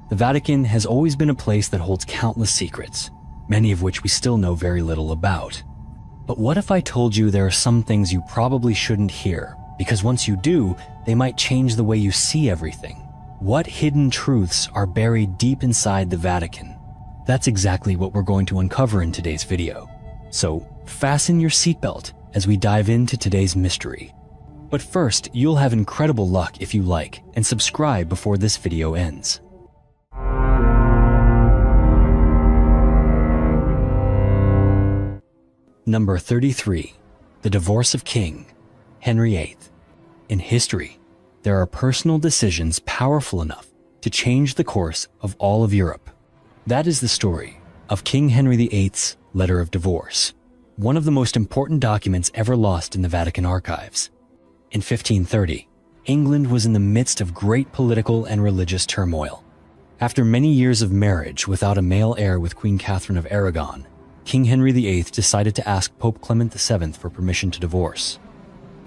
The Vatican has always been a place that holds countless secrets, many of which we still know very little about. But what if I told you there are some things you probably shouldn't hear, because once you do, they might change the way you see everything? What hidden truths are buried deep inside the Vatican? That's exactly what we're going to uncover in today's video. So fasten your seatbelt as we dive into today's mystery. But first, you'll have incredible luck if you like and subscribe before this video ends. Number 33. The Divorce of King Henry VIII. In history, there are personal decisions powerful enough to change the course of all of Europe. That is the story of King Henry VIII's letter of divorce, one of the most important documents ever lost in the Vatican archives. In 1530, England was in the midst of great political and religious turmoil. After many years of marriage without a male heir with Queen Catherine of Aragon, King Henry VIII decided to ask Pope Clement VII for permission to divorce.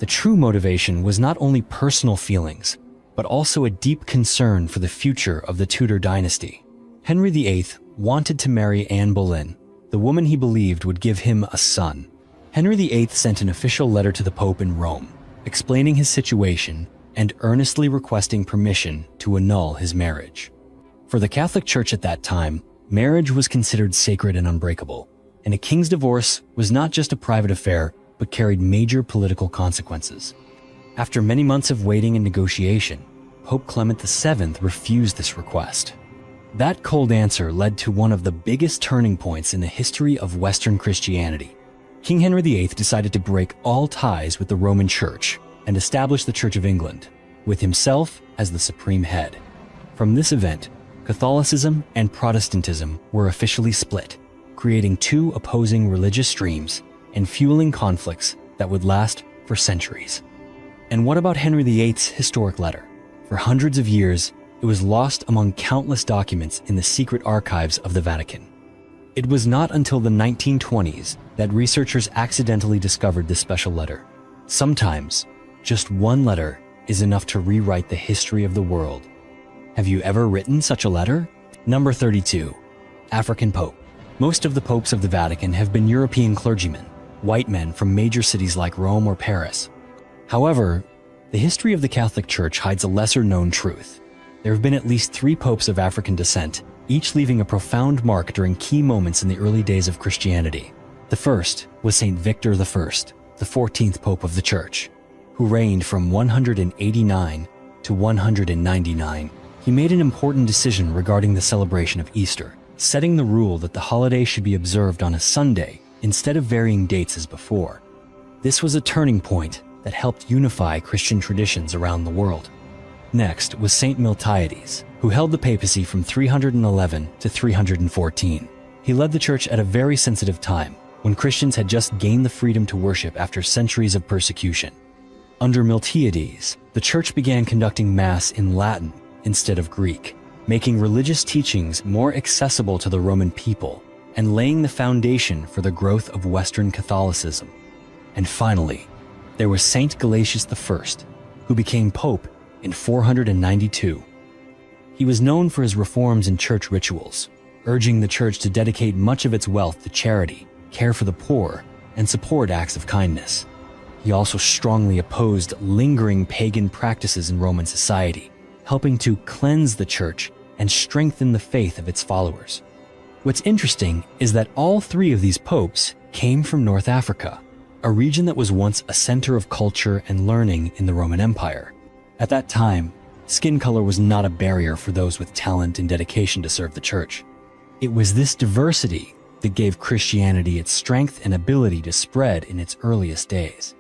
The true motivation was not only personal feelings, but also a deep concern for the future of the Tudor dynasty. Henry VIII wanted to marry Anne Boleyn, the woman he believed would give him a son. Henry VIII sent an official letter to the Pope in Rome, explaining his situation and earnestly requesting permission to annul his marriage. For the Catholic Church at that time, marriage was considered sacred and unbreakable, and a king's divorce was not just a private affair, but carried major political consequences. After many months of waiting and negotiation, Pope Clement VII refused this request. That cold answer led to one of the biggest turning points in the history of Western Christianity. King Henry VIII decided to break all ties with the Roman Church and establish the Church of England, with himself as the supreme head. From this event, Catholicism and Protestantism were officially split, creating two opposing religious streams and fueling conflicts that would last for centuries. And what about Henry VIII's historic letter? For hundreds of years, it was lost among countless documents in the secret archives of the Vatican. It was not until the 1920s that researchers accidentally discovered this special letter. Sometimes, just one letter is enough to rewrite the history of the world. Have you ever written such a letter? Number 32. African Pope. Most of the popes of the Vatican have been European clergymen, white men from major cities like Rome or Paris. However, the history of the Catholic Church hides a lesser-known truth. There have been at least 3 popes of African descent, each leaving a profound mark during key moments in the early days of Christianity. The first was Saint Victor I, the 14th Pope of the Church, who reigned from 189 to 199. He made an important decision regarding the celebration of Easter, setting the rule that the holiday should be observed on a Sunday instead of varying dates as before. This was a turning point that helped unify Christian traditions around the world. Next was Saint Miltiades, who held the papacy from 311 to 314. He led the church at a very sensitive time, when Christians had just gained the freedom to worship after centuries of persecution. Under Miltiades, the church began conducting Mass in Latin instead of Greek, making religious teachings more accessible to the Roman people and laying the foundation for the growth of Western Catholicism. And finally, there was Saint Gelasius I, who became Pope in 492. He was known for his reforms in church rituals, urging the church to dedicate much of its wealth to charity, care for the poor, and support acts of kindness. He also strongly opposed lingering pagan practices in Roman society, helping to cleanse the church and strengthen the faith of its followers. What's interesting is that all 3 of these popes came from North Africa, a region that was once a center of culture and learning in the Roman Empire. At that time, skin color was not a barrier for those with talent and dedication to serve the church. It was this diversity that gave Christianity its strength and ability to spread in its earliest days.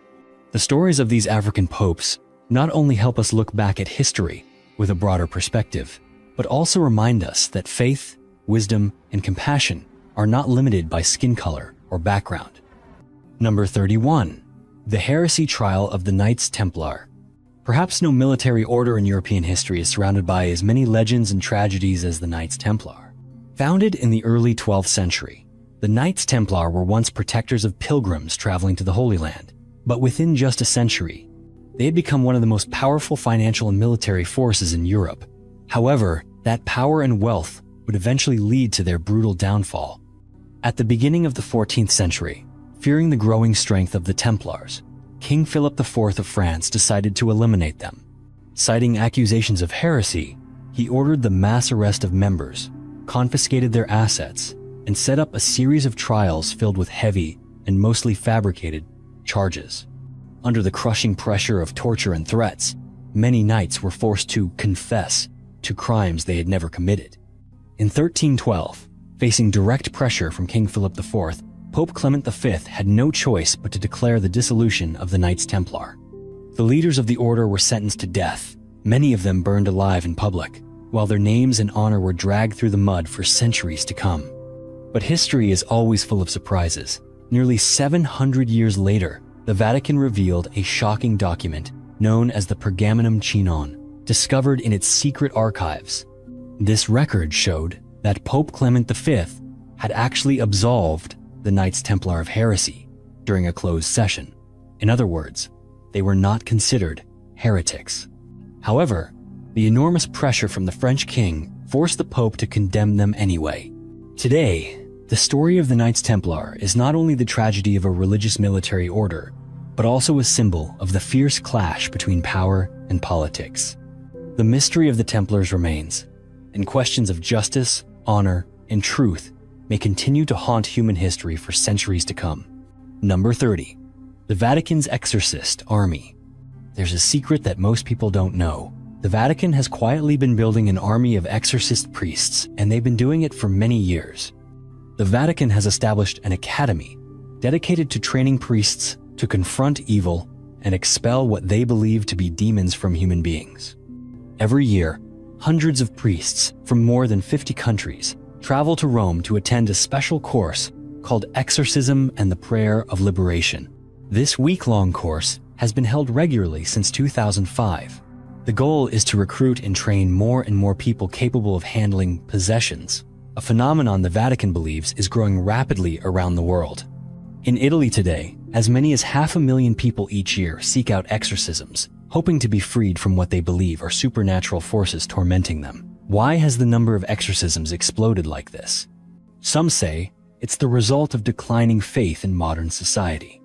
The stories of these African popes not only help us look back at history with a broader perspective, but also remind us that faith, wisdom, and compassion are not limited by skin color or background. Number 31. The heresy trial of the Knights Templar. Perhaps no military order in European history is surrounded by as many legends and tragedies as the Knights Templar. Founded in the early 12th century, the Knights Templar were once protectors of pilgrims traveling to the Holy Land, but within just a century, they had become one of the most powerful financial and military forces in Europe. However, That power and wealth would eventually lead to their brutal downfall. At the beginning of the 14th century, fearing the growing strength of the Templars, King Philip IV of France decided to eliminate them. Citing accusations of heresy, he ordered the mass arrest of members, confiscated their assets, and set up a series of trials filled with heavy and mostly fabricated charges. Under the crushing pressure of torture and threats, many knights were forced to confess to crimes they had never committed. In 1312, facing direct pressure from King Philip IV, Pope Clement V had no choice but to declare the dissolution of the Knights Templar. The leaders of the order were sentenced to death, many of them burned alive in public, while their names and honor were dragged through the mud for centuries to come. But history is always full of surprises. Nearly 700 years later, the Vatican revealed a shocking document known as the Pergamenum Chinon, discovered in its secret archives. This record showed that Pope Clement V had actually absolved the Knights Templar of heresy during a closed session. In other words, they were not considered heretics. However, the enormous pressure from the French king forced the Pope to condemn them anyway. Today, the story of the Knights Templar is not only the tragedy of a religious military order, but also a symbol of the fierce clash between power and politics. The mystery of the Templars remains, and questions of justice, honor, and truth may continue to haunt human history for centuries to come. Number 30. The Vatican's Exorcist Army. There's a secret that most people don't know. The Vatican has quietly been building an army of exorcist priests, and they've been doing it for many years. The Vatican has established an academy dedicated to training priests to confront evil and expel what they believe to be demons from human beings. Every year, hundreds of priests from more than 50 countries travel to Rome to attend a special course called Exorcism and the Prayer of Liberation. This week-long course has been held regularly since 2005. The goal is to recruit and train more and more people capable of handling possessions, a phenomenon the Vatican believes is growing rapidly around the world. In Italy today, as many as 500,000 people each year seek out exorcisms, hoping to be freed from what they believe are supernatural forces tormenting them. Why has the number of exorcisms exploded like this? Some say it's the result of declining faith in modern society.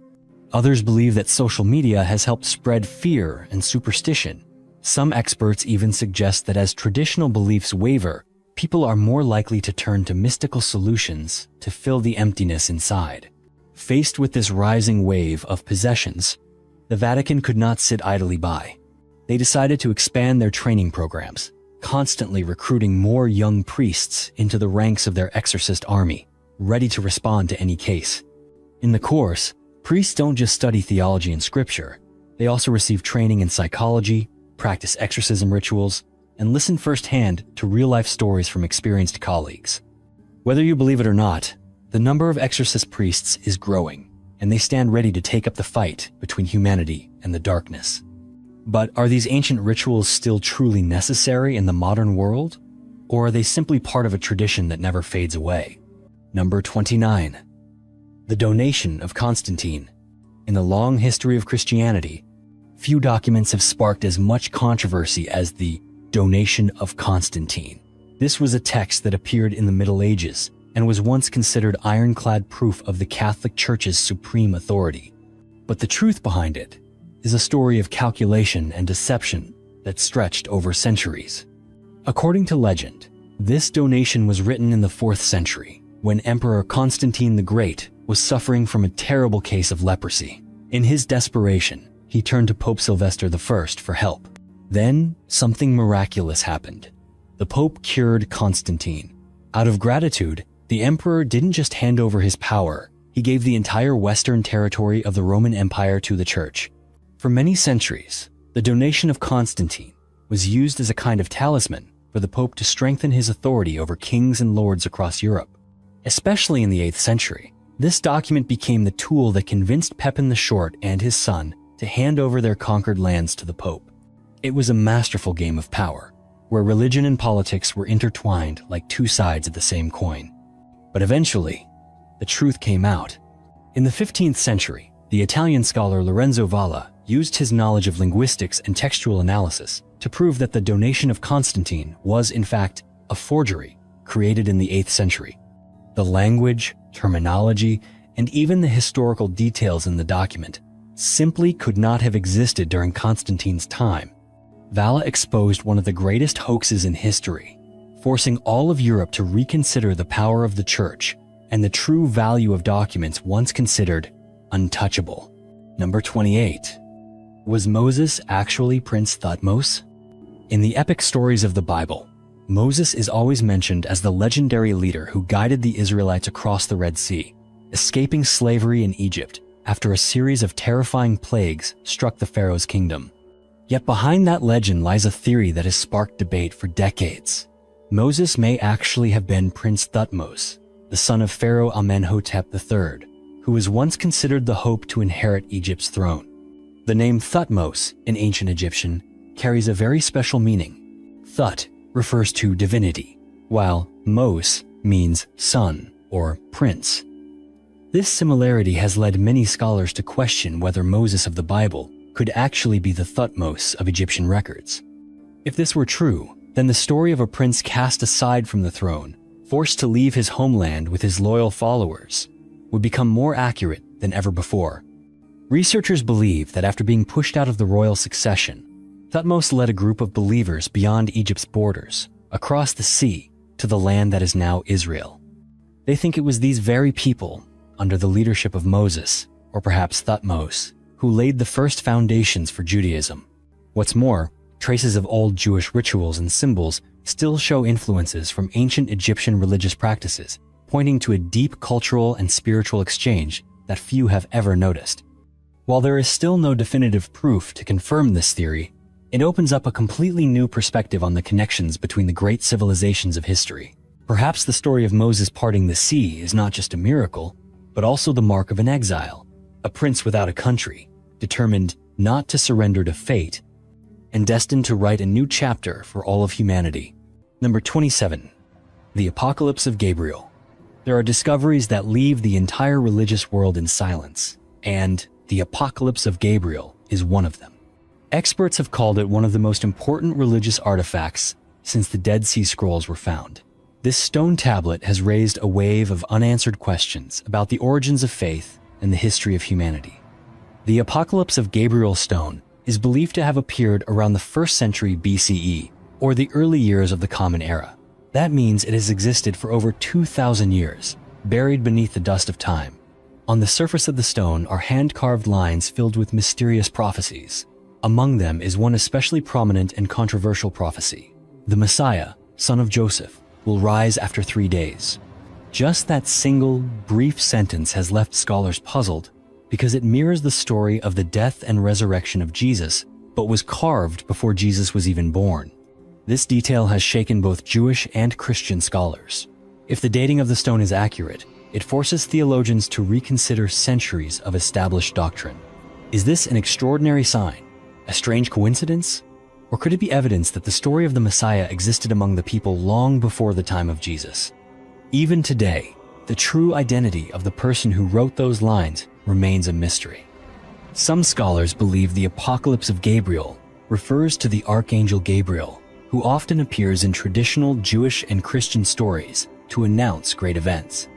Others believe that social media has helped spread fear and superstition. Some experts even suggest that as traditional beliefs waver, people are more likely to turn to mystical solutions to fill the emptiness inside. Faced with this rising wave of possessions, the Vatican could not sit idly by. They decided to expand their training programs, constantly recruiting more young priests into the ranks of their exorcist army, ready to respond to any case. In the course, priests don't just study theology and scripture, they also receive training in psychology, practice exorcism rituals, and listen firsthand to real-life stories from experienced colleagues. Whether you believe it or not, the number of exorcist priests is growing, and they stand ready to take up the fight between humanity and the darkness. But are these ancient rituals still truly necessary in the modern world? Or are they simply part of a tradition that never fades away? Number 29. The donation of Constantine. In the long history of Christianity, few documents have sparked as much controversy as the donation of Constantine. This was a text that appeared in the Middle Ages and was once considered ironclad proof of the Catholic Church's supreme authority. But the truth behind it is a story of calculation and deception that stretched over centuries. According to legend, this donation was written in the 4th century, when Emperor Constantine the Great was suffering from a terrible case of leprosy. In his desperation, he turned to Pope Sylvester I for help. Then, something miraculous happened. The Pope cured Constantine. Out of gratitude, the emperor didn't just hand over his power, he gave the entire western territory of the Roman Empire to the Church. For many centuries, the donation of Constantine was used as a kind of talisman for the Pope to strengthen his authority over kings and lords across Europe. Especially in the 8th century, this document became the tool that convinced Pepin the Short and his son to hand over their conquered lands to the Pope. It was a masterful game of power, where religion and politics were intertwined like two sides of the same coin. But eventually, the truth came out. In the 15th century, the Italian scholar Lorenzo Valla used his knowledge of linguistics and textual analysis to prove that the donation of Constantine was, in fact, a forgery created in the 8th century. The language, terminology, and even the historical details in the document simply could not have existed during Constantine's time. Valla exposed one of the greatest hoaxes in history, forcing all of Europe to reconsider the power of the Church and the true value of documents once considered untouchable. Number 28. Was Moses actually Prince Thutmose? In the epic stories of the Bible, Moses is always mentioned as the legendary leader who guided the Israelites across the Red Sea, escaping slavery in Egypt after a series of terrifying plagues struck the Pharaoh's kingdom. Yet behind that legend lies a theory that has sparked debate for decades. Moses may actually have been Prince Thutmose, the son of Pharaoh Amenhotep III, who was once considered the hope to inherit Egypt's throne. The name Thutmose in ancient Egyptian carries a very special meaning. Thut refers to divinity, while Mos means son or prince. This similarity has led many scholars to question whether Moses of the Bible could actually be the Thutmose of Egyptian records. If this were true, then the story of a prince cast aside from the throne, forced to leave his homeland with his loyal followers, would become more accurate than ever before. Researchers believe that after being pushed out of the royal succession, Thutmose led a group of believers beyond Egypt's borders, across the sea, to the land that is now Israel. They think it was these very people, under the leadership of Moses, or perhaps Thutmose, who laid the first foundations for Judaism. What's more, traces of old Jewish rituals and symbols still show influences from ancient Egyptian religious practices, pointing to a deep cultural and spiritual exchange that few have ever noticed. While there is still no definitive proof to confirm this theory, it opens up a completely new perspective on the connections between the great civilizations of history. Perhaps the story of Moses parting the sea is not just a miracle, but also the mark of an exile, a prince without a country, determined not to surrender to fate, and destined to write a new chapter for all of humanity. Number 27. The Apocalypse of Gabriel. There are discoveries that leave the entire religious world in silence, and the Apocalypse of Gabriel is one of them. Experts have called it one of the most important religious artifacts since the Dead Sea Scrolls were found. This stone tablet has raised a wave of unanswered questions about the origins of faith and the history of humanity. The Apocalypse of Gabriel stone is believed to have appeared around the 1st century BCE, or the early years of the Common Era. That means it has existed for over 2,000 years, buried beneath the dust of time. On the surface of the stone are hand-carved lines filled with mysterious prophecies. Among them is one especially prominent and controversial prophecy. The Messiah, son of Joseph, will rise after 3 days. Just that single, brief sentence has left scholars puzzled because it mirrors the story of the death and resurrection of Jesus, but was carved before Jesus was even born. This detail has shaken both Jewish and Christian scholars. If the dating of the stone is accurate, it forces theologians to reconsider centuries of established doctrine. Is this an extraordinary sign? A strange coincidence? Or could it be evidence that the story of the Messiah existed among the people long before the time of Jesus? Even today, the true identity of the person who wrote those lines remains a mystery. Some scholars believe the Apocalypse of Gabriel refers to the Archangel Gabriel, who often appears in traditional Jewish and Christian stories to announce great events.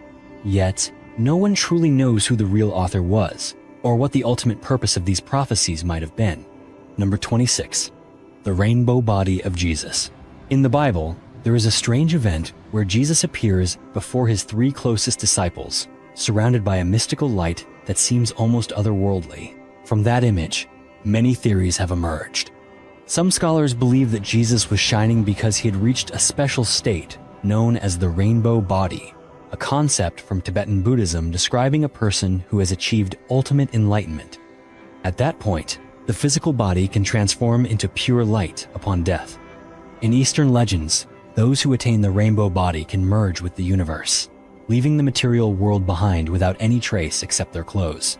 Yet, no one truly knows who the real author was, or what the ultimate purpose of these prophecies might have been. Number 26. The Rainbow Body of Jesus. In the Bible, there is a strange event where Jesus appears before his 3 closest disciples, surrounded by a mystical light that seems almost otherworldly. From that image, many theories have emerged. Some scholars believe that Jesus was shining because he had reached a special state known as the rainbow body, a concept from Tibetan Buddhism describing a person who has achieved ultimate enlightenment. At that point, the physical body can transform into pure light upon death. In Eastern legends, those who attain the rainbow body can merge with the universe, leaving the material world behind without any trace except their clothes.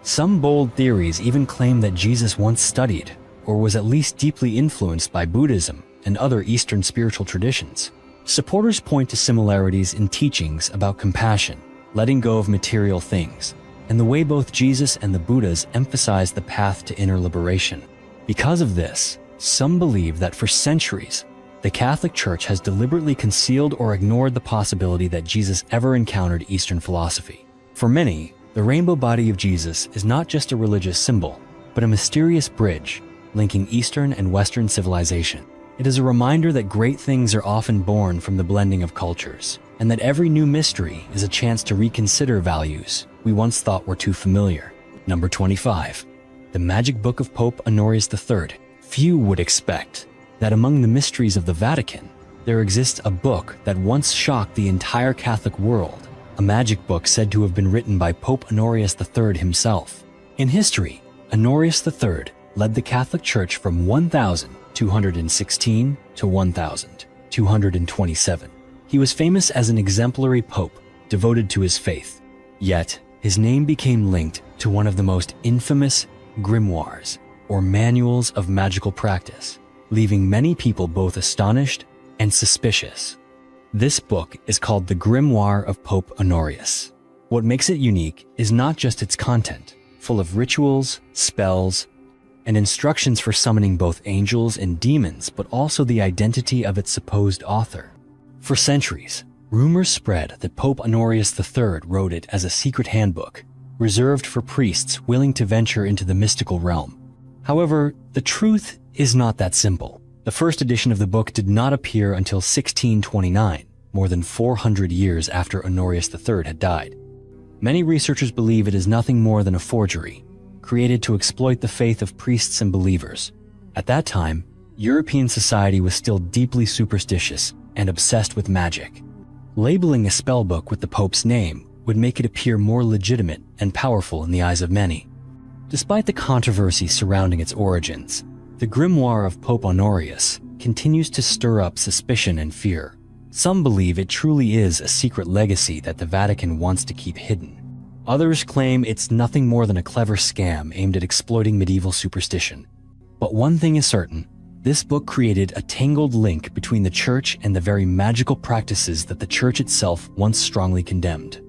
Some bold theories even claim that Jesus once studied, or was at least deeply influenced by Buddhism and other Eastern spiritual traditions. Supporters point to similarities in teachings about compassion, letting go of material things, and the way both Jesus and the Buddhas emphasize the path to inner liberation. Because of this, Some believe that for centuries, the Catholic Church has deliberately concealed or ignored the possibility that Jesus ever encountered Eastern philosophy. For many, the rainbow body of Jesus is not just a religious symbol, but a mysterious bridge linking Eastern and Western civilization. It is a reminder that great things are often born from the blending of cultures, and that every new mystery is a chance to reconsider values we once thought were too familiar. Number 25. The Magic Book of Pope Honorius III. Few would expect that among the mysteries of the Vatican, there exists a book that once shocked the entire Catholic world, a magic book said to have been written by Pope Honorius III himself. In history, Honorius III led the Catholic Church from 1216 to 1227. He was famous as an exemplary pope devoted to his faith, yet his name became linked to one of the most infamous grimoires, or manuals of magical practice, leaving many people both astonished and suspicious. This book is called the Grimoire of Pope Honorius. What makes it unique is not just its content, full of rituals, spells, and instructions for summoning both angels and demons, but also the identity of its supposed author. For centuries, rumors spread that Pope Honorius III wrote it as a secret handbook, reserved for priests willing to venture into the mystical realm. However, the truth is not that simple. The first edition of the book did not appear until 1629, more than 400 years after Honorius III had died. Many researchers believe it is nothing more than a forgery, created to exploit the faith of priests and believers. At that time, European society was still deeply superstitious and obsessed with magic. Labeling a spellbook with the Pope's name would make it appear more legitimate and powerful in the eyes of many. Despite the controversy surrounding its origins, the Grimoire of Pope Honorius continues to stir up suspicion and fear. Some believe it truly is a secret legacy that the Vatican wants to keep hidden. Others claim it's nothing more than a clever scam aimed at exploiting medieval superstition. But one thing is certain, this book created a tangled link between the Church and the very magical practices that the Church itself once strongly condemned.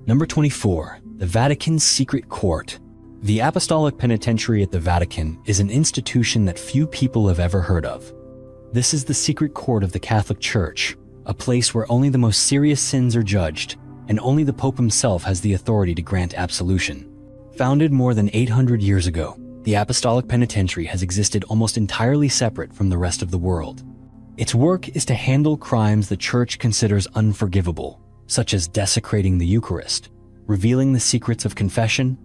Number 24. The Vatican's Secret Court. The Apostolic Penitentiary at the Vatican is an institution that few people have ever heard of. This is the secret court of the Catholic Church, a place where only the most serious sins are judged, and only the Pope himself has the authority to grant absolution. Founded more than 800 years ago, the Apostolic Penitentiary has existed almost entirely separate from the rest of the world. Its work is to handle crimes the Church considers unforgivable, such as desecrating the Eucharist, revealing the secrets of confession,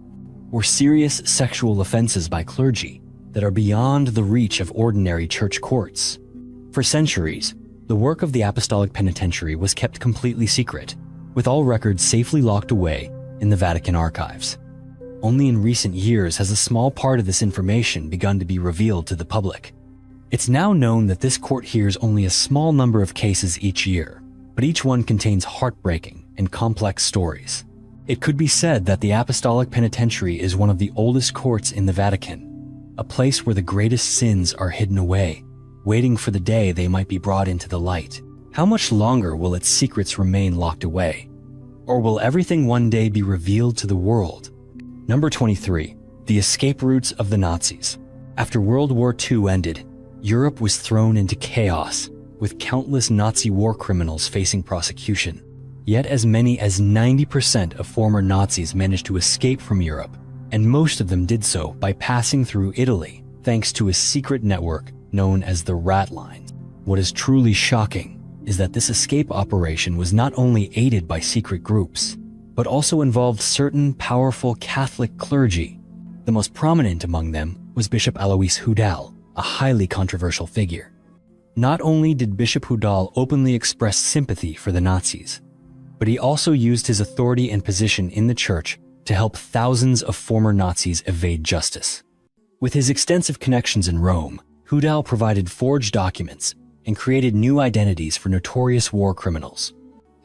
or serious sexual offenses by clergy that are beyond the reach of ordinary church courts. For centuries, the work of the Apostolic Penitentiary was kept completely secret, with all records safely locked away in the Vatican archives. Only in recent years has a small part of this information begun to be revealed to the public. It's now known that this court hears only a small number of cases each year, but each one contains heartbreaking and complex stories. It could be said that the Apostolic Penitentiary is one of the oldest courts in the Vatican, a place where the greatest sins are hidden away, waiting for the day they might be brought into the light. How much longer will its secrets remain locked away? Or will everything one day be revealed to the world? Number 23. The escape routes of the Nazis. After World War II ended, Europe was thrown into chaos, with countless Nazi war criminals facing prosecution. Yet as many as 90% of former Nazis managed to escape from Europe, and most of them did so by passing through Italy, thanks to a secret network known as the Rat Line. What is truly shocking is that this escape operation was not only aided by secret groups, but also involved certain powerful Catholic clergy. The most prominent among them was Bishop Alois Hudal, a highly controversial figure. Not only did Bishop Hudal openly express sympathy for the Nazis, but he also used his authority and position in the Church to help thousands of former Nazis evade justice. With his extensive connections in Rome, Hudal provided forged documents and created new identities for notorious war criminals.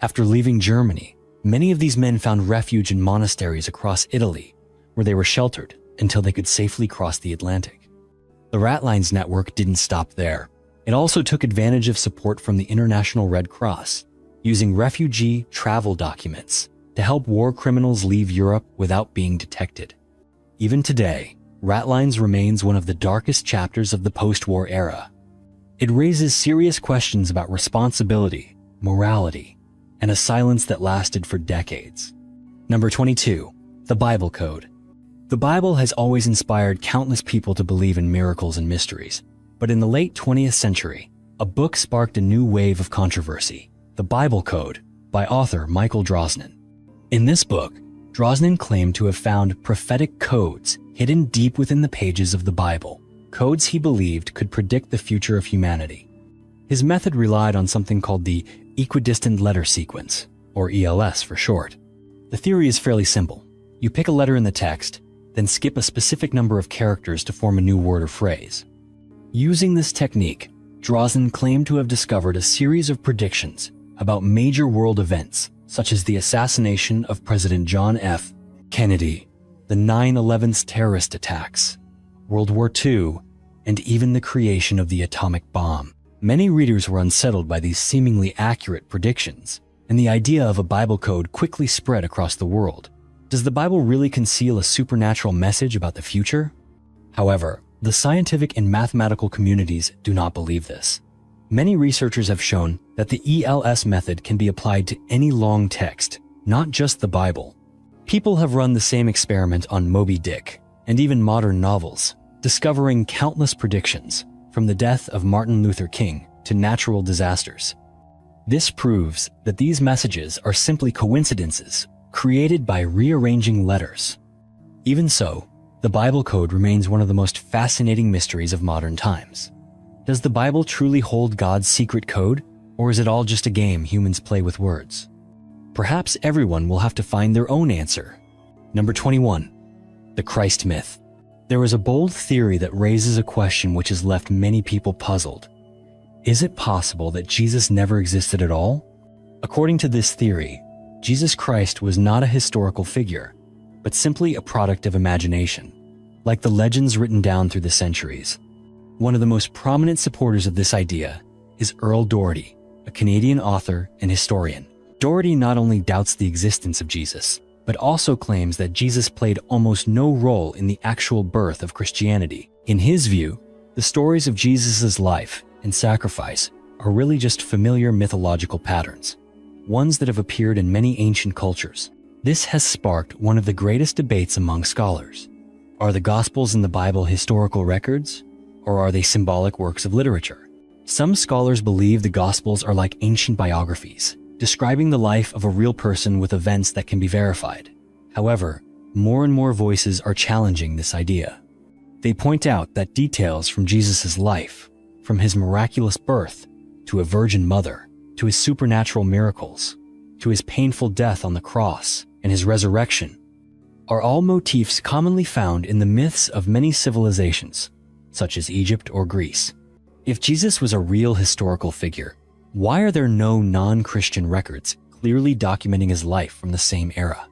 After leaving Germany, many of these men found refuge in monasteries across Italy, where they were sheltered until they could safely cross the Atlantic. The Rat Lines network didn't stop there. It also took advantage of support from the International Red Cross, using refugee travel documents to help war criminals leave Europe without being detected. Even today, Ratlines remains one of the darkest chapters of the post-war era. It raises serious questions about responsibility, morality, and a silence that lasted for decades. Number 22. The Bible Code. The Bible has always inspired countless people to believe in miracles and mysteries, but in the late 20th century, a book sparked a new wave of controversy, The Bible Code, by author Michael Drosnin. In this book, Drosnin claimed to have found prophetic codes hidden deep within the pages of the Bible, codes he believed could predict the future of humanity. His method relied on something called the equidistant letter sequence, or ELS for short. The theory is fairly simple. You pick a letter in the text, then skip a specific number of characters to form a new word or phrase. Using this technique, Drosnin claimed to have discovered a series of predictions about major world events, such as the assassination of President John F. Kennedy, the 9/11 terrorist attacks, World War II, and even the creation of the atomic bomb. Many readers were unsettled by these seemingly accurate predictions, and the idea of a Bible code quickly spread across the world. Does the Bible really conceal a supernatural message about the future? However, the scientific and mathematical communities do not believe this. Many researchers have shown that the ELS method can be applied to any long text, not just the Bible. People have run the same experiment on Moby Dick, and even modern novels, discovering countless predictions, from the death of Martin Luther King to natural disasters. This proves that these messages are simply coincidences created by rearranging letters. Even so, the Bible Code remains one of the most fascinating mysteries of modern times. Does the Bible truly hold God's secret code, or is it all just a game humans play with words? Perhaps everyone will have to find their own answer. Number 21. The Christ Myth. There is a bold theory that raises a question which has left many people puzzled. Is it possible that Jesus never existed at all? According to this theory, Jesus Christ was not a historical figure, but simply a product of imagination, like the legends written down through the centuries. One of the most prominent supporters of this idea is Earl Doherty, a Canadian author and historian. Doherty not only doubts the existence of Jesus, but also claims that Jesus played almost no role in the actual birth of Christianity. In his view, the stories of Jesus' life and sacrifice are really just familiar mythological patterns, ones that have appeared in many ancient cultures. This has sparked one of the greatest debates among scholars. Are the Gospels in the Bible historical records, or are they symbolic works of literature? Some scholars believe the Gospels are like ancient biographies, describing the life of a real person with events that can be verified. However, more and more voices are challenging this idea. They point out that details from Jesus' life, from his miraculous birth, to a virgin mother, to his supernatural miracles, to his painful death on the cross, and his resurrection, are all motifs commonly found in the myths of many civilizations, such as Egypt or Greece. If Jesus was a real historical figure, why are there no non-Christian records clearly documenting his life from the same era?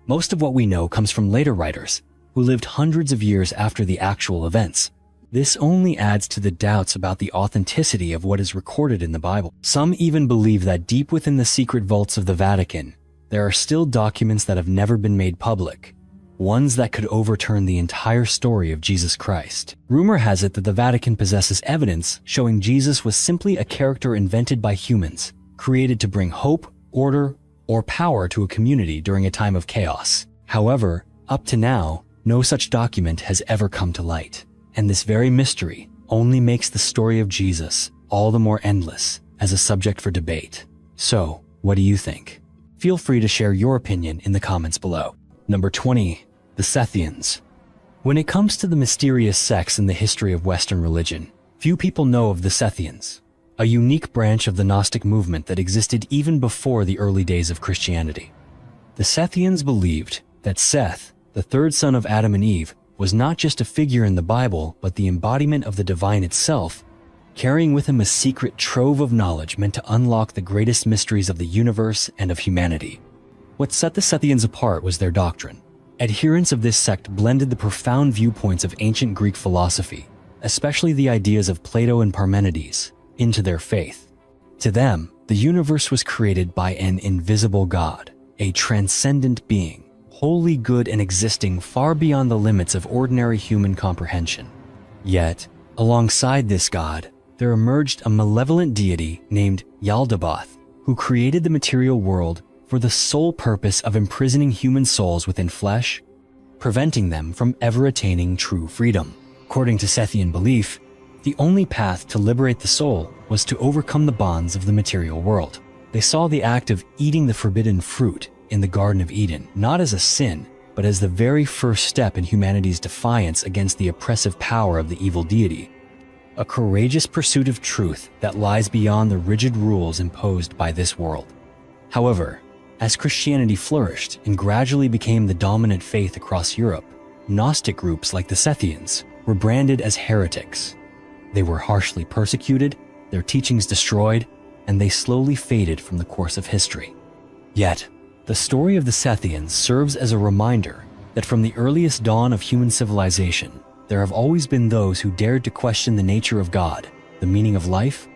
Most of what we know comes from later writers, who lived hundreds of years after the actual events. This only adds to the doubts about the authenticity of what is recorded in the Bible. Some even believe that deep within the secret vaults of the Vatican, there are still documents that have never been made public, ones that could overturn the entire story of Jesus Christ. Rumor has it that the Vatican possesses evidence showing Jesus was simply a character invented by humans, created to bring hope, order, or power to a community during a time of chaos. However, up to now, no such document has ever come to light. And this very mystery only makes the story of Jesus all the more endless as a subject for debate. So, what do you think? Feel free to share your opinion in the comments below. Number 20. The Sethians. When it comes to the mysterious sects in the history of Western religion, few people know of the Sethians, a unique branch of the Gnostic movement that existed even before the early days of Christianity. The Sethians believed that Seth, the third son of Adam and Eve, was not just a figure in the Bible, but the embodiment of the divine itself, carrying with him a secret trove of knowledge meant to unlock the greatest mysteries of the universe and of humanity. What set the Sethians apart was their doctrine. Adherents of this sect blended the profound viewpoints of ancient Greek philosophy, especially the ideas of Plato and Parmenides, into their faith. To them, the universe was created by an invisible God, a transcendent being, wholly good and existing far beyond the limits of ordinary human comprehension. Yet, alongside this God, there emerged a malevolent deity named Yaldabaoth, who created the material world for the sole purpose of imprisoning human souls within flesh, preventing them from ever attaining true freedom. According to Sethian belief, the only path to liberate the soul was to overcome the bonds of the material world. They saw the act of eating the forbidden fruit in the Garden of Eden not as a sin, but as the very first step in humanity's defiance against the oppressive power of the evil deity, a courageous pursuit of truth that lies beyond the rigid rules imposed by this world. However, as Christianity flourished and gradually became the dominant faith across Europe, Gnostic groups like the Sethians were branded as heretics. They were harshly persecuted, their teachings destroyed, and they slowly faded from the course of history. Yet, the story of the Sethians serves as a reminder that from the earliest dawn of human civilization, there have always been those who dared to question the nature of God, the meaning of life,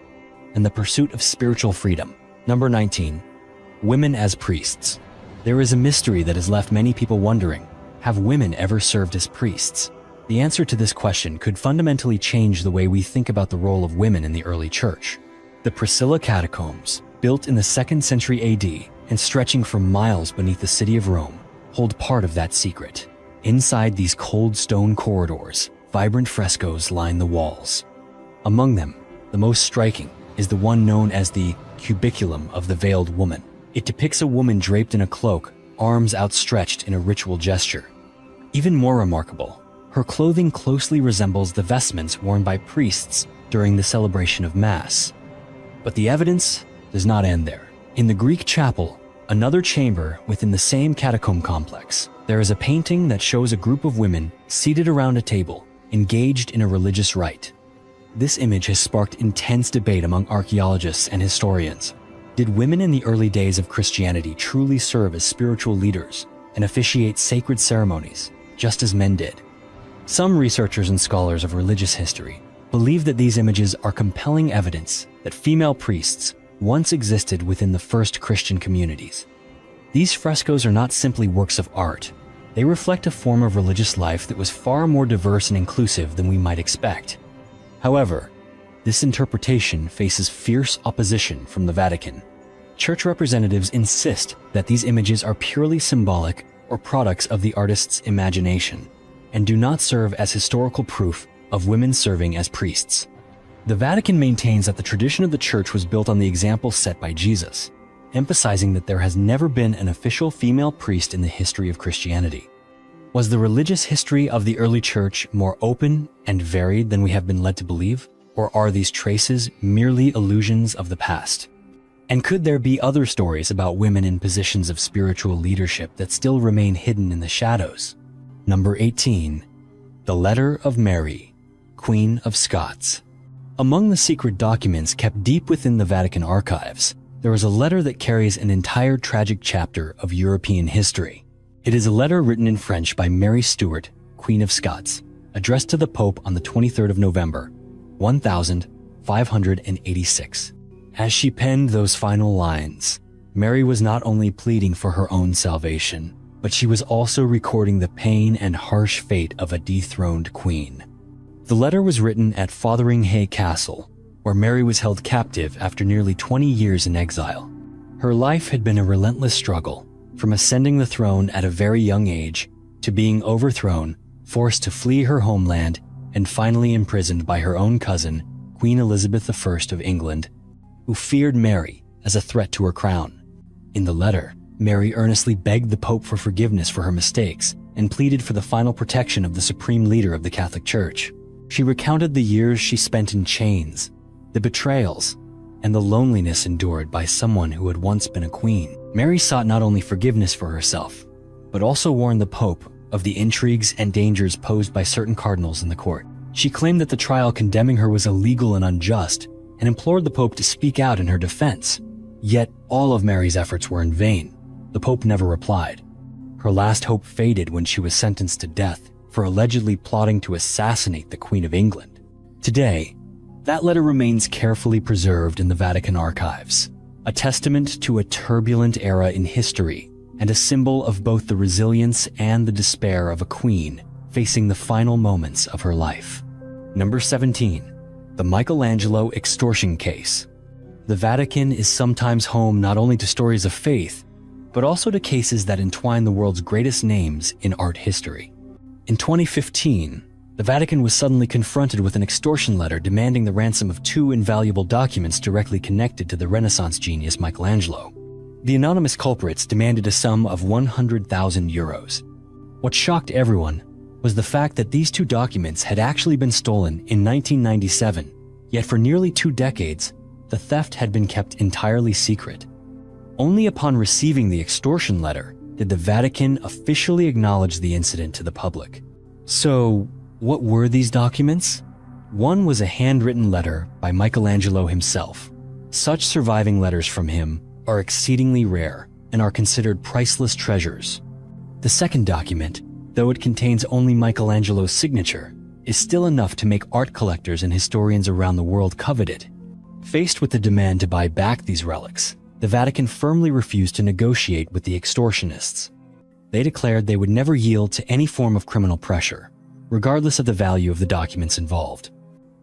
and the pursuit of spiritual freedom. Number 19. Women as priests. There is a mystery that has left many people wondering, have women ever served as priests? The answer to this question could fundamentally change the way we think about the role of women in the early church. The Priscilla catacombs, built in the 2nd century AD and stretching for miles beneath the city of Rome, hold part of that secret. Inside these cold stone corridors, vibrant frescoes line the walls. Among them, the most striking is the one known as the Cubiculum of the Veiled Woman. It depicts a woman draped in a cloak, arms outstretched in a ritual gesture. Even more remarkable, her clothing closely resembles the vestments worn by priests during the celebration of Mass. But the evidence does not end there. In the Greek chapel, another chamber within the same catacomb complex, there is a painting that shows a group of women seated around a table, engaged in a religious rite. This image has sparked intense debate among archaeologists and historians. Did women in the early days of Christianity truly serve as spiritual leaders and officiate sacred ceremonies, just as men did? Some researchers and scholars of religious history believe that these images are compelling evidence that female priests once existed within the first Christian communities. These frescoes are not simply works of art. They reflect a form of religious life that was far more diverse and inclusive than we might expect. However, this interpretation faces fierce opposition from the Vatican. Church representatives insist that these images are purely symbolic or products of the artist's imagination, and do not serve as historical proof of women serving as priests. The Vatican maintains that the tradition of the Church was built on the example set by Jesus, emphasizing that there has never been an official female priest in the history of Christianity. Was the religious history of the early Church more open and varied than we have been led to believe? Or are these traces merely illusions of the past? And could there be other stories about women in positions of spiritual leadership that still remain hidden in the shadows? Number 18. The Letter of Mary, Queen of Scots. Among the secret documents kept deep within the Vatican archives, there is a letter that carries an entire tragic chapter of European history. It is a letter written in French by Mary Stuart, Queen of Scots, addressed to the Pope on the 23rd of November, 1586. As she penned those final lines, Mary was not only pleading for her own salvation, but she was also recording the pain and harsh fate of a dethroned queen. The letter was written at Fotheringhay Castle, where Mary was held captive after nearly 20 years in exile. Her life had been a relentless struggle, from ascending the throne at a very young age to being overthrown, forced to flee her homeland, and finally imprisoned by her own cousin, Queen Elizabeth I of England, who feared Mary as a threat to her crown. In the letter, Mary earnestly begged the Pope for forgiveness for her mistakes and pleaded for the final protection of the supreme leader of the Catholic Church. She recounted the years she spent in chains, the betrayals, and the loneliness endured by someone who had once been a queen. Mary sought not only forgiveness for herself, but also warned the Pope of the intrigues and dangers posed by certain cardinals in the court. She claimed that the trial condemning her was illegal and unjust, and implored the Pope to speak out in her defense. Yet all of Mary's efforts were in vain. The Pope never replied. Her last hope faded when she was sentenced to death for allegedly plotting to assassinate the Queen of England. Today, that letter remains carefully preserved in the Vatican archives, a testament to a turbulent era in history and a symbol of both the resilience and the despair of a queen facing the final moments of her life. Number 17. The Michelangelo extortion case. The Vatican is sometimes home not only to stories of faith, but also to cases that entwine the world's greatest names in art history. In 2015, the Vatican was suddenly confronted with an extortion letter demanding the ransom of two invaluable documents directly connected to the Renaissance genius Michelangelo. The anonymous culprits demanded a sum of 100,000 euros. What shocked everyone was the fact that these two documents had actually been stolen in 1997, yet for nearly 2 decades, the theft had been kept entirely secret. Only upon receiving the extortion letter did the Vatican officially acknowledge the incident to the public. So, what were these documents? One was a handwritten letter by Michelangelo himself. Such surviving letters from him are exceedingly rare and are considered priceless treasures. The second document, though it contains only Michelangelo's signature, is still enough to make art collectors and historians around the world covet it. Faced with the demand to buy back these relics, the Vatican firmly refused to negotiate with the extortionists. They declared they would never yield to any form of criminal pressure, regardless of the value of the documents involved.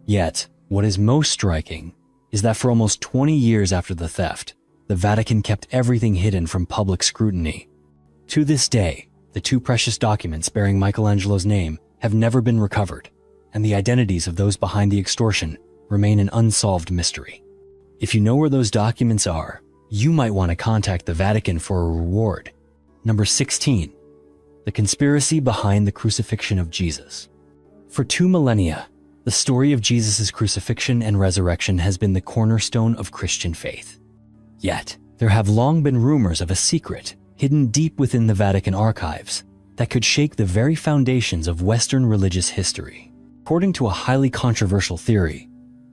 Yet, what is most striking is that for almost 20 years after the theft, the Vatican kept everything hidden from public scrutiny. To this day, the two precious documents bearing Michelangelo's name have never been recovered, and the identities of those behind the extortion remain an unsolved mystery. If you know where those documents are, you might want to contact the Vatican for a reward. Number 16. The conspiracy behind the crucifixion of Jesus. For 2 millennia, the story of Jesus' crucifixion and resurrection has been the cornerstone of Christian faith. Yet, there have long been rumors of a secret hidden deep within the Vatican archives that could shake the very foundations of Western religious history. According to a highly controversial theory,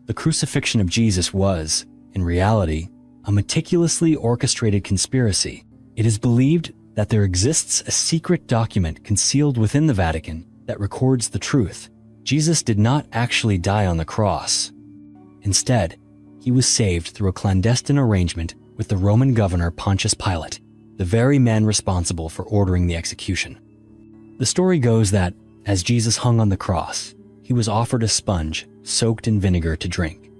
the crucifixion of Jesus was, in reality, a meticulously orchestrated conspiracy. It is believed that there exists a secret document concealed within the Vatican that records the truth. Jesus did not actually die on the cross. Instead, he was saved through a clandestine arrangement with the Roman governor Pontius Pilate, the very man responsible for ordering the execution. The story goes that, as Jesus hung on the cross, he was offered a sponge soaked in vinegar to drink.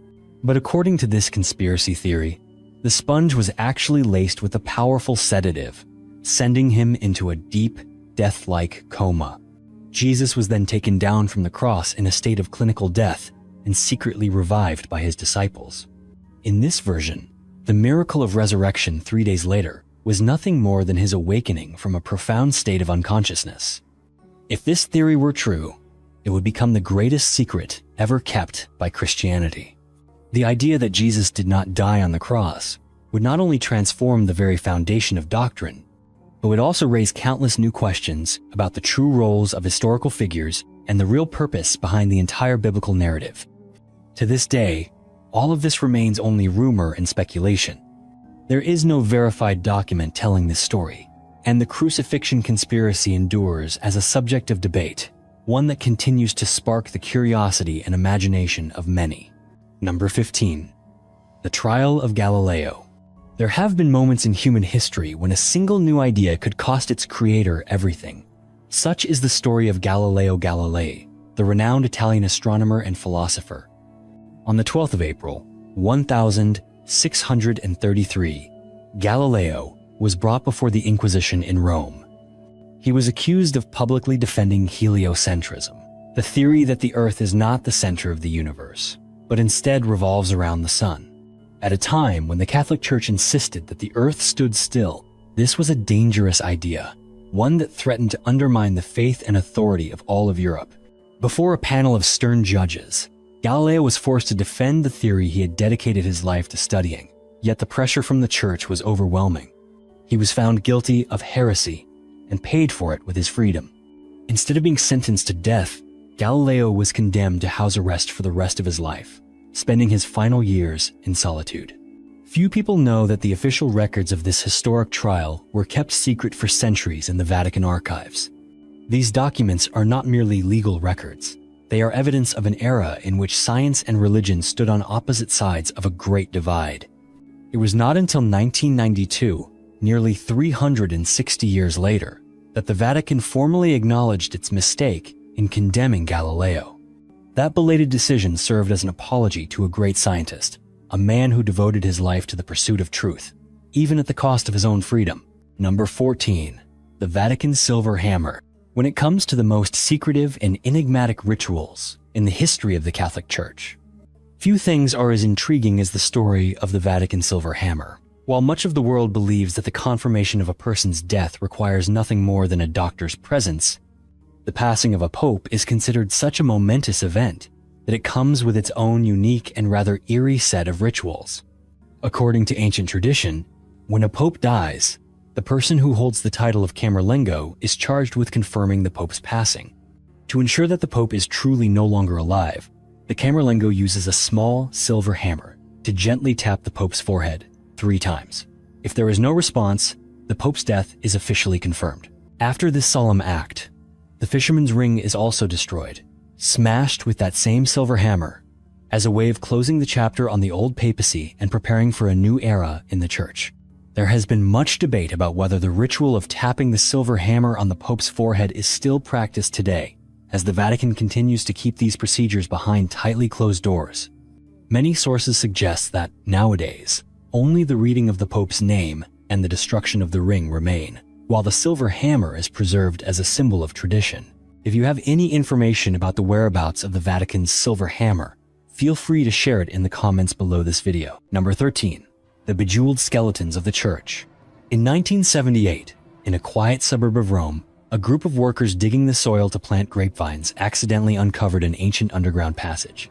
But according to this conspiracy theory, the sponge was actually laced with a powerful sedative, sending him into a deep, death-like coma. Jesus was then taken down from the cross in a state of clinical death and secretly revived by his disciples. In this version, the miracle of resurrection 3 days later was nothing more than his awakening from a profound state of unconsciousness. If this theory were true, it would become the greatest secret ever kept by Christianity. The idea that Jesus did not die on the cross would not only transform the very foundation of doctrine, but would also raise countless new questions about the true roles of historical figures and the real purpose behind the entire biblical narrative. To this day, all of this remains only rumor and speculation. There is no verified document telling this story, and the crucifixion conspiracy endures as a subject of debate, one that continues to spark the curiosity and imagination of many. Number 15. The trial of Galileo. There have been moments in human history when a single new idea could cost its creator everything. Such is the story of Galileo Galilei, the renowned Italian astronomer and philosopher. On the 12th of April, 1633, Galileo was brought before the Inquisition in Rome. He was accused of publicly defending heliocentrism, the theory that the Earth is not the center of the universe, but instead revolves around the sun. At a time when the Catholic Church insisted that the Earth stood still, this was a dangerous idea, one that threatened to undermine the faith and authority of all of Europe. Before a panel of stern judges, Galileo was forced to defend the theory he had dedicated his life to studying, yet the pressure from the Church was overwhelming. He was found guilty of heresy and paid for it with his freedom. Instead of being sentenced to death, Galileo was condemned to house arrest for the rest of his life, spending his final years in solitude. Few people know that the official records of this historic trial were kept secret for centuries in the Vatican archives. These documents are not merely legal records. They are evidence of an era in which science and religion stood on opposite sides of a great divide. It was not until 1992 nearly 360 years later, that the Vatican formally acknowledged its mistake in condemning Galileo. That belated decision served as an apology to a great scientist, a man who devoted his life to the pursuit of truth, even at the cost of his own freedom. Number 14. The Vatican's Silver Hammer. When it comes to the most secretive and enigmatic rituals in the history of the Catholic Church, few things are as intriguing as the story of the Vatican Silver Hammer. While much of the world believes that the confirmation of a person's death requires nothing more than a doctor's presence, the passing of a pope is considered such a momentous event that it comes with its own unique and rather eerie set of rituals. According to ancient tradition, when a pope dies, the person who holds the title of Camerlengo is charged with confirming the pope's passing. To ensure that the pope is truly no longer alive, the Camerlengo uses a small silver hammer to gently tap the pope's forehead 3 times. If there is no response, the pope's death is officially confirmed. After this solemn act, the fisherman's ring is also destroyed, smashed with that same silver hammer, as a way of closing the chapter on the old papacy and preparing for a new era in the church. There has been much debate about whether the ritual of tapping the silver hammer on the Pope's forehead is still practiced today, as the Vatican continues to keep these procedures behind tightly closed doors. Many sources suggest that, nowadays, only the reading of the Pope's name and the destruction of the ring remain, while the silver hammer is preserved as a symbol of tradition. If you have any information about the whereabouts of the Vatican's silver hammer, feel free to share it in the comments below this video. Number 13. The bejeweled skeletons of the church. In 1978, in a quiet suburb of Rome, a group of workers digging the soil to plant grapevines accidentally uncovered an ancient underground passage.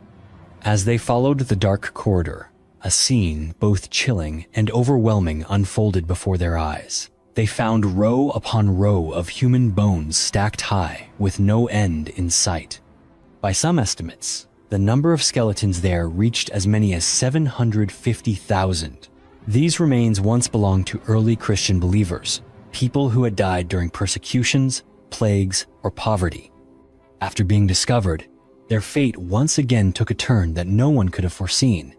As they followed the dark corridor, a scene both chilling and overwhelming unfolded before their eyes. They found row upon row of human bones stacked high, with no end in sight. By some estimates, the number of skeletons there reached as many as 750,000. These remains once belonged to early Christian believers, people who had died during persecutions, plagues, or poverty. After being discovered, their fate once again took a turn that no one could have foreseen.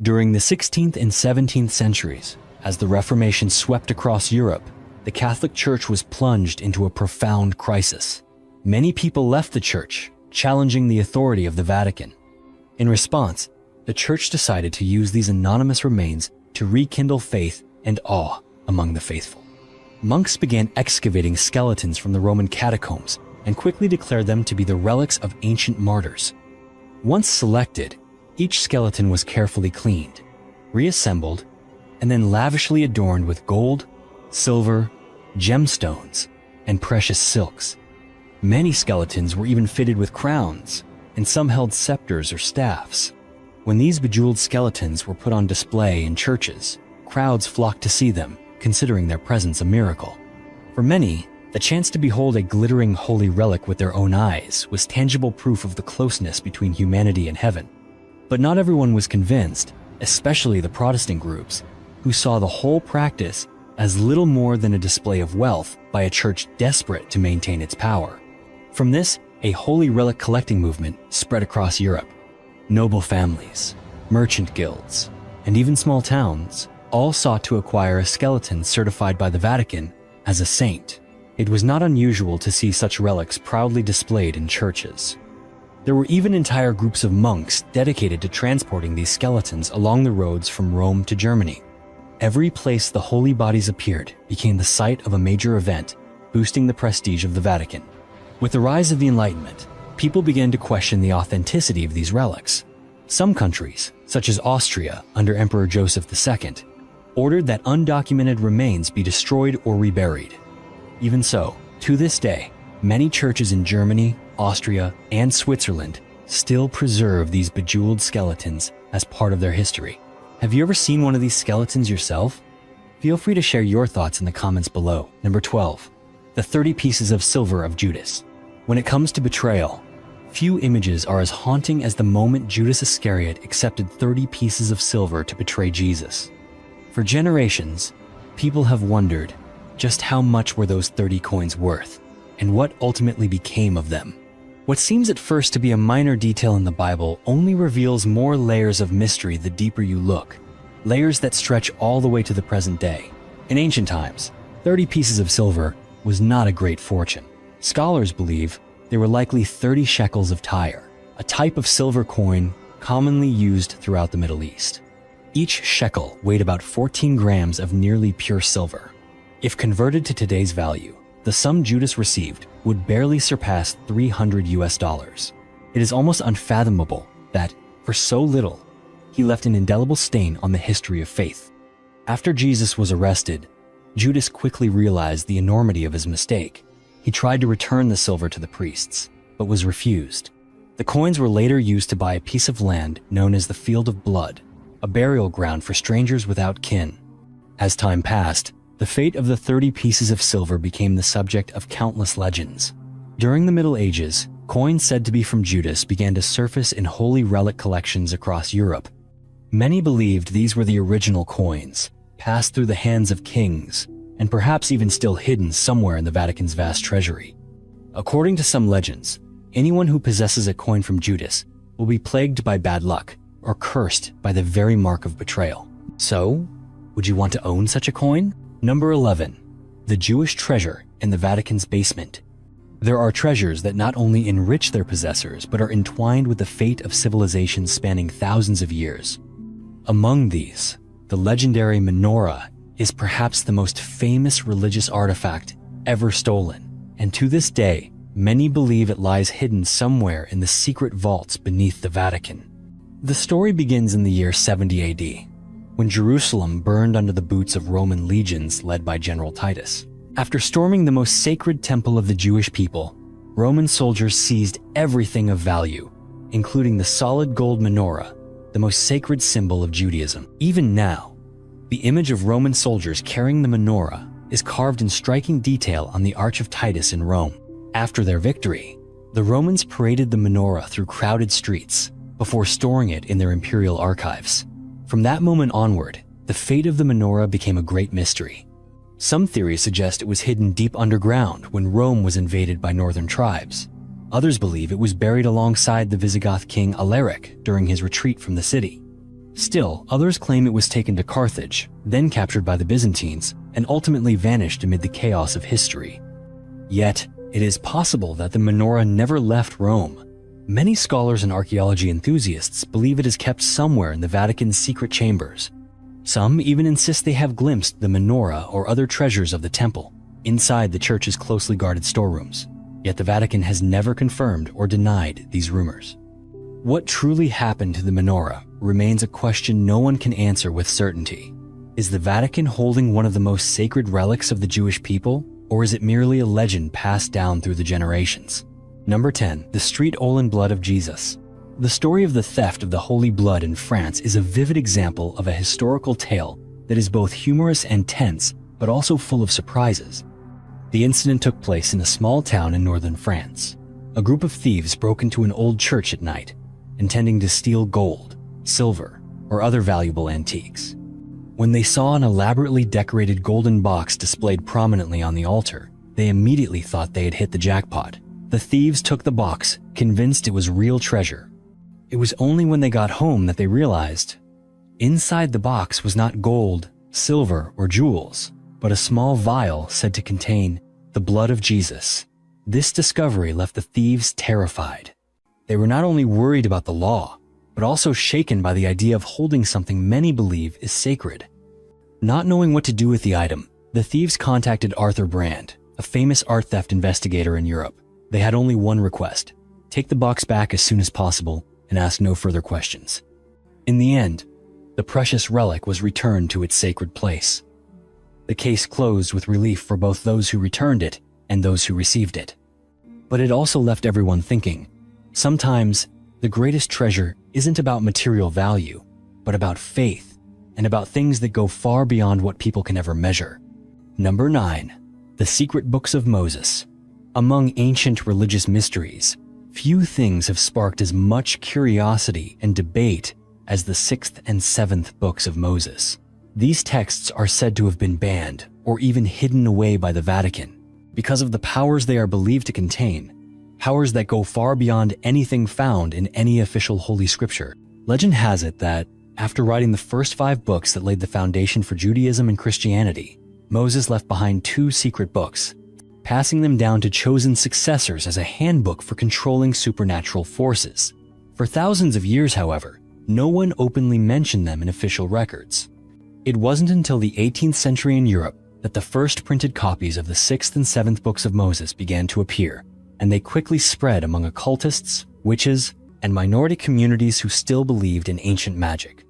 During the 16th and 17th centuries, as the Reformation swept across Europe, the Catholic Church was plunged into a profound crisis. Many people left the Church, challenging the authority of the Vatican. In response, the Church decided to use these anonymous remains to rekindle faith and awe among the faithful. Monks began excavating skeletons from the Roman catacombs and quickly declared them to be the relics of ancient martyrs. Once selected, each skeleton was carefully cleaned, reassembled, and then lavishly adorned with gold, silver, gemstones, and precious silks. Many skeletons were even fitted with crowns, and some held scepters or staffs. When these bejeweled skeletons were put on display in churches, crowds flocked to see them, considering their presence a miracle. For many, the chance to behold a glittering holy relic with their own eyes was tangible proof of the closeness between humanity and heaven. But not everyone was convinced, especially the Protestant groups, who saw the whole practice as little more than a display of wealth by a church desperate to maintain its power. From this, a holy relic collecting movement spread across Europe. Noble families, merchant guilds, and even small towns all sought to acquire a skeleton certified by the Vatican as a saint. It was not unusual to see such relics proudly displayed in churches. There were even entire groups of monks dedicated to transporting these skeletons along the roads from Rome to Germany. Every place the holy bodies appeared became the site of a major event, boosting the prestige of the Vatican. With the rise of the Enlightenment, people began to question the authenticity of these relics. Some countries, such as Austria under Emperor Joseph II, ordered that undocumented remains be destroyed or reburied. Even so, to this day, many churches in Germany, Austria, and Switzerland still preserve these bejeweled skeletons as part of their history. Have you ever seen one of these skeletons yourself? Feel free to share your thoughts in the comments below. Number 12. The 30 pieces of silver of Judas. When it comes to betrayal, few images are as haunting as the moment Judas Iscariot accepted 30 pieces of silver to betray Jesus. For generations, people have wondered just how much were those 30 coins worth, and what ultimately became of them. What seems at first to be a minor detail in the Bible only reveals more layers of mystery the deeper you look, layers that stretch all the way to the present day. In ancient times, 30 pieces of silver was not a great fortune. Scholars believe they were likely 30 shekels of Tyre, a type of silver coin commonly used throughout the Middle East. Each shekel weighed about 14 grams of nearly pure silver. If converted to today's value, the sum Judas received would barely surpass $300. It is almost unfathomable that, for so little, he left an indelible stain on the history of faith. After Jesus was arrested, Judas quickly realized the enormity of his mistake. He tried to return the silver to the priests, but was refused. The coins were later used to buy a piece of land known as the Field of Blood, a burial ground for strangers without kin. As time passed, the fate of the 30 pieces of silver became the subject of countless legends. During the Middle Ages, coins said to be from Judas began to surface in holy relic collections across Europe. Many believed these were the original coins, passed through the hands of kings, and perhaps even still hidden somewhere in the Vatican's vast treasury. According to some legends, anyone who possesses a coin from Judas will be plagued by bad luck or cursed by the very mark of betrayal. So, would you want to own such a coin? Number 11. The Jewish treasure in the Vatican's basement. There are treasures that not only enrich their possessors but are entwined with the fate of civilizations spanning thousands of years. Among these, the legendary menorah is perhaps the most famous religious artifact ever stolen, and to this day, many believe it lies hidden somewhere in the secret vaults beneath the Vatican. The story begins in the year 70 AD, when Jerusalem burned under the boots of Roman legions led by General Titus. After storming the most sacred temple of the Jewish people, Roman soldiers seized everything of value, including the solid gold menorah, the most sacred symbol of Judaism. Even now, the image of Roman soldiers carrying the menorah is carved in striking detail on the Arch of Titus in Rome. After their victory, the Romans paraded the menorah through crowded streets before storing it in their imperial archives. From that moment onward, the fate of the menorah became a great mystery. Some theories suggest it was hidden deep underground when Rome was invaded by northern tribes. Others believe it was buried alongside the Visigoth king Alaric during his retreat from the city. Still, others claim it was taken to Carthage, then captured by the Byzantines, and ultimately vanished amid the chaos of history. Yet, it is possible that the menorah never left Rome. Many scholars and archaeology enthusiasts believe it is kept somewhere in the Vatican's secret chambers. Some even insist they have glimpsed the menorah or other treasures of the temple inside the church's closely guarded storerooms. Yet the Vatican has never confirmed or denied these rumors. What truly happened to the menorah remains a question no one can answer with certainty. Is the Vatican holding one of the most sacred relics of the Jewish people, or is it merely a legend passed down through the generations? Number 10. The Street Olin Blood of Jesus. The story of the theft of the Holy Blood in France is a vivid example of a historical tale that is both humorous and tense, but also full of surprises. The incident took place in a small town in northern France. A group of thieves broke into an old church at night, intending to steal gold, silver, or other valuable antiques. When they saw an elaborately decorated golden box displayed prominently on the altar, they immediately thought they had hit the jackpot. The thieves took the box, convinced it was real treasure. It was only when they got home that they realized inside the box was not gold, silver, or jewels, but a small vial said to contain the blood of Jesus. This discovery left the thieves terrified. They were not only worried about the law, but also shaken by the idea of holding something many believe is sacred. Not knowing what to do with the item, the thieves contacted Arthur Brand, a famous art theft investigator in Europe. They had only one request: take the box back as soon as possible and ask no further questions. In the end, the precious relic was returned to its sacred place. The case closed with relief for both those who returned it and those who received it. But it also left everyone thinking. Sometimes, the greatest treasure isn't about material value, but about faith, and about things that go far beyond what people can ever measure. Number 9. The Secret Books of Moses. Among ancient religious mysteries, few things have sparked as much curiosity and debate as the 6th and 7th books of Moses. These texts are said to have been banned or even hidden away by the Vatican because of the powers they are believed to contain, powers that go far beyond anything found in any official Holy Scripture. Legend has it that, after writing the first 5 books that laid the foundation for Judaism and Christianity, Moses left behind 2 secret books, passing them down to chosen successors as a handbook for controlling supernatural forces. For thousands of years, however, no one openly mentioned them in official records. It wasn't until the 18th century in Europe that the first printed copies of the 6th and 7th books of Moses began to appear, and they quickly spread among occultists, witches, and minority communities who still believed in ancient magic.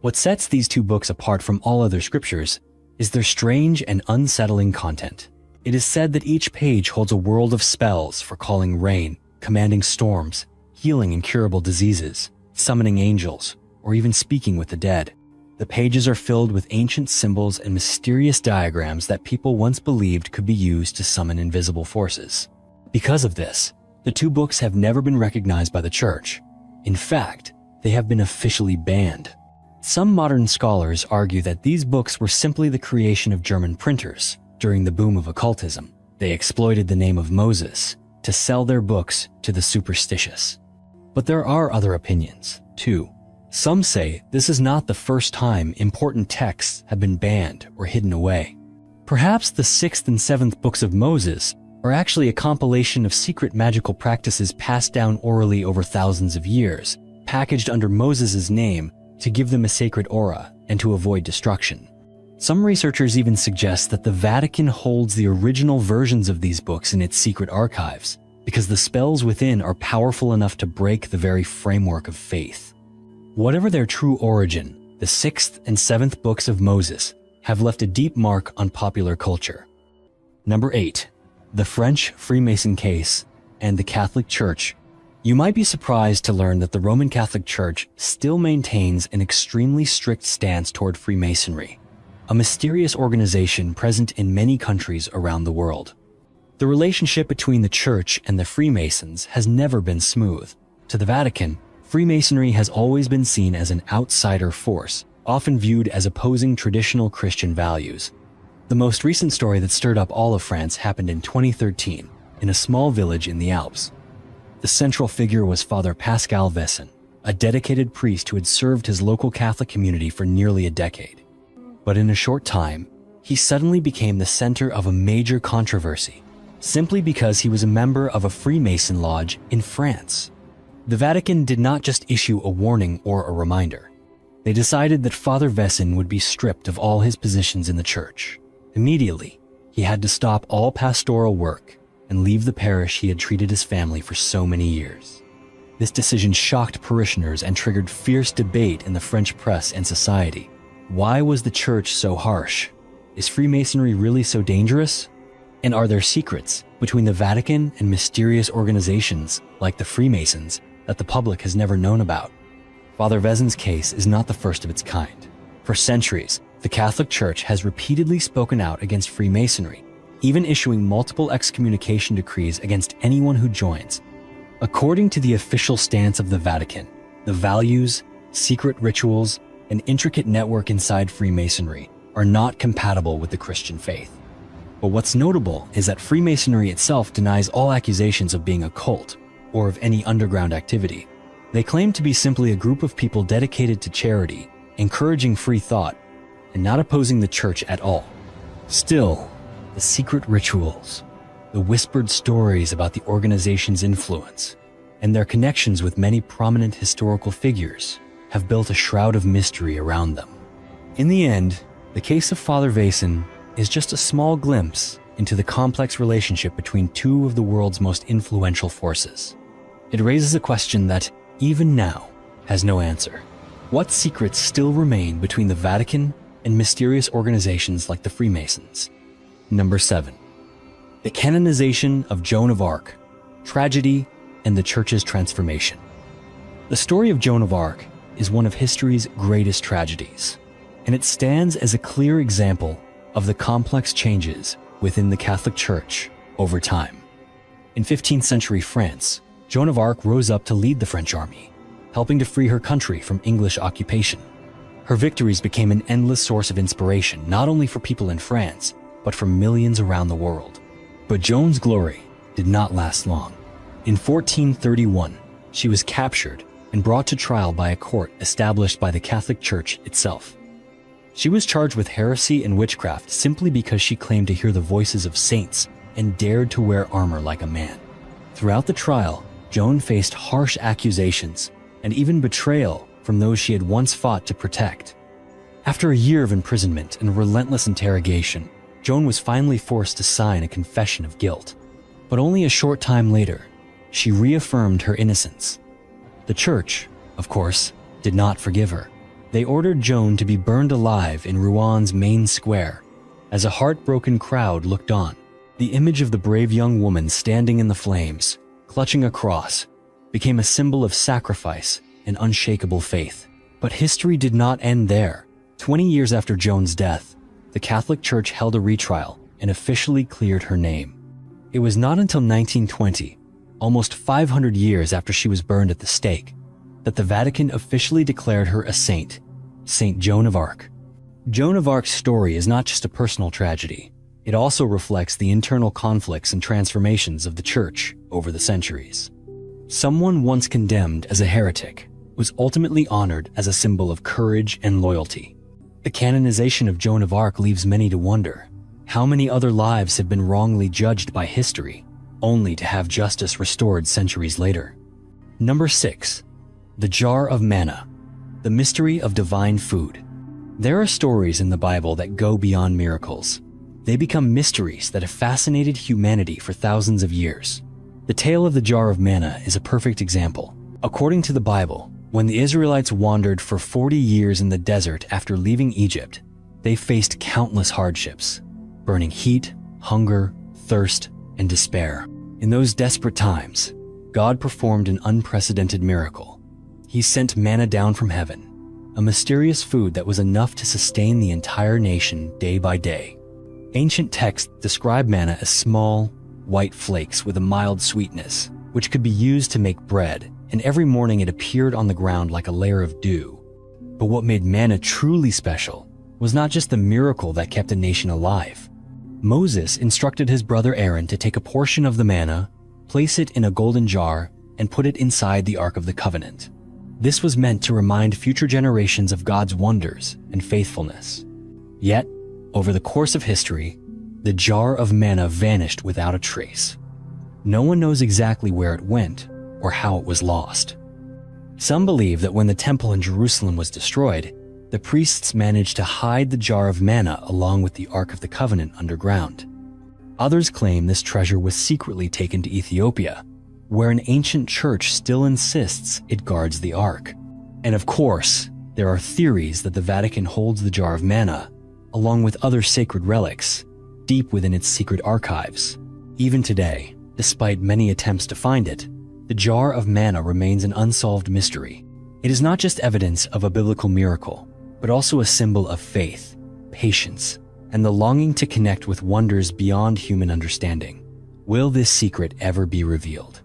What sets these 2 books apart from all other scriptures is their strange and unsettling content. It is said that each page holds a world of spells for calling rain, commanding storms, healing incurable diseases, summoning angels, or even speaking with the dead. The pages are filled with ancient symbols and mysterious diagrams that people once believed could be used to summon invisible forces. Because of this, the 2 books have never been recognized by the Church. In fact, they have been officially banned. Some modern scholars argue that these books were simply the creation of German printers during the boom of occultism. They exploited the name of Moses to sell their books to the superstitious. But there are other opinions, too. Some say this is not the first time important texts have been banned or hidden away. Perhaps the 6th and 7th books of Moses are actually a compilation of secret magical practices passed down orally over thousands of years, packaged under Moses' name to give them a sacred aura and to avoid destruction. Some researchers even suggest that the Vatican holds the original versions of these books in its secret archives, because the spells within are powerful enough to break the very framework of faith. Whatever their true origin, the 6th and 7th books of Moses have left a deep mark on popular culture. Number 8. The French Freemason Case and the Catholic Church. You might be surprised to learn that the Roman Catholic Church still maintains an extremely strict stance toward Freemasonry, a mysterious organization present in many countries around the world. The relationship between the Church and the Freemasons has never been smooth. To the Vatican, Freemasonry has always been seen as an outsider force, often viewed as opposing traditional Christian values. The most recent story that stirred up all of France happened in 2013, in a small village in the Alps. The central figure was Father Pascal Vessin, a dedicated priest who had served his local Catholic community for nearly a decade. But in a short time, he suddenly became the center of a major controversy, simply because he was a member of a Freemason lodge in France. The Vatican did not just issue a warning or a reminder. They decided that Father Vessin would be stripped of all his positions in the church. Immediately, he had to stop all pastoral work and leave the parish he had treated his family for so many years. This decision shocked parishioners and triggered fierce debate in the French press and society. Why was the church so harsh? Is Freemasonry really so dangerous? And are there secrets between the Vatican and mysterious organizations like the Freemasons that the public has never known about? Father Vessin's case is not the first of its kind. For centuries, the Catholic Church has repeatedly spoken out against Freemasonry, even issuing multiple excommunication decrees against anyone who joins. According to the official stance of the Vatican, the values, secret rituals, and intricate network inside Freemasonry are not compatible with the Christian faith. But what's notable is that Freemasonry itself denies all accusations of being a cult or of any underground activity. They claim to be simply a group of people dedicated to charity, encouraging free thought, and not opposing the church at all. Still, the secret rituals, the whispered stories about the organization's influence, and their connections with many prominent historical figures have built a shroud of mystery around them. In the end, the case of Father Vessin is just a small glimpse into the complex relationship between 2 of the world's most influential forces. It raises a question that, even now, has no answer. What secrets still remain between the Vatican and mysterious organizations like the Freemasons? Number 7. The canonization of Joan of Arc, tragedy, and the Church's transformation. The story of Joan of Arc is one of history's greatest tragedies, and it stands as a clear example of the complex changes within the Catholic Church over time. In 15th century France, Joan of Arc rose up to lead the French army, helping to free her country from English occupation. Her victories became an endless source of inspiration, not only for people in France, but for millions around the world. But Joan's glory did not last long. In 1431, she was captured and brought to trial by a court established by the Catholic Church itself. She was charged with heresy and witchcraft simply because she claimed to hear the voices of saints and dared to wear armor like a man. Throughout the trial, Joan faced harsh accusations and even betrayal from those she had once fought to protect. After a year of imprisonment and relentless interrogation, Joan was finally forced to sign a confession of guilt. But only a short time later, she reaffirmed her innocence. The church, of course, did not forgive her. They ordered Joan to be burned alive in Rouen main square. As a heartbroken crowd looked on, the image of the brave young woman standing in the flames, clutching a cross, became a symbol of sacrifice and unshakable faith. But history did not end there. 20 years after Joan's death, the Catholic Church held a retrial and officially cleared her name. It was not until 1920, almost 500 years after she was burned at the stake, that the Vatican officially declared her a saint, Saint Joan of Arc. Joan of Arc's story is not just a personal tragedy. It also reflects the internal conflicts and transformations of the Church over the centuries. Someone once condemned as a heretic was ultimately honored as a symbol of courage and loyalty. The canonization of Joan of Arc leaves many to wonder. How many other lives have been wrongly judged by history, only to have justice restored centuries later? Number 6. The Jar of Manna, the mystery of divine food. There are stories in the Bible that go beyond miracles. They become mysteries that have fascinated humanity for thousands of years. The tale of the jar of manna is a perfect example. According to the Bible, when the Israelites wandered for 40 years in the desert after leaving Egypt, they faced countless hardships: burning heat, hunger, thirst, and despair. In those desperate times, God performed an unprecedented miracle. He sent manna down from heaven, a mysterious food that was enough to sustain the entire nation day by day. Ancient texts describe manna as small, white flakes with a mild sweetness, which could be used to make bread, and every morning it appeared on the ground like a layer of dew. But what made manna truly special was not just the miracle that kept a nation alive. Moses instructed his brother Aaron to take a portion of the manna, place it in a golden jar, and put it inside the Ark of the Covenant. This was meant to remind future generations of God's wonders and faithfulness. Yet, over the course of history, the jar of manna vanished without a trace. No one knows exactly where it went or how it was lost. Some believe that when the temple in Jerusalem was destroyed, the priests managed to hide the jar of manna along with the Ark of the Covenant underground. Others claim this treasure was secretly taken to Ethiopia, where an ancient church still insists it guards the Ark. And of course, there are theories that the Vatican holds the jar of manna, along with other sacred relics, deep within its secret archives. Even today, despite many attempts to find it, the jar of manna remains an unsolved mystery. It is not just evidence of a biblical miracle, but also a symbol of faith, patience, and the longing to connect with wonders beyond human understanding. Will this secret ever be revealed?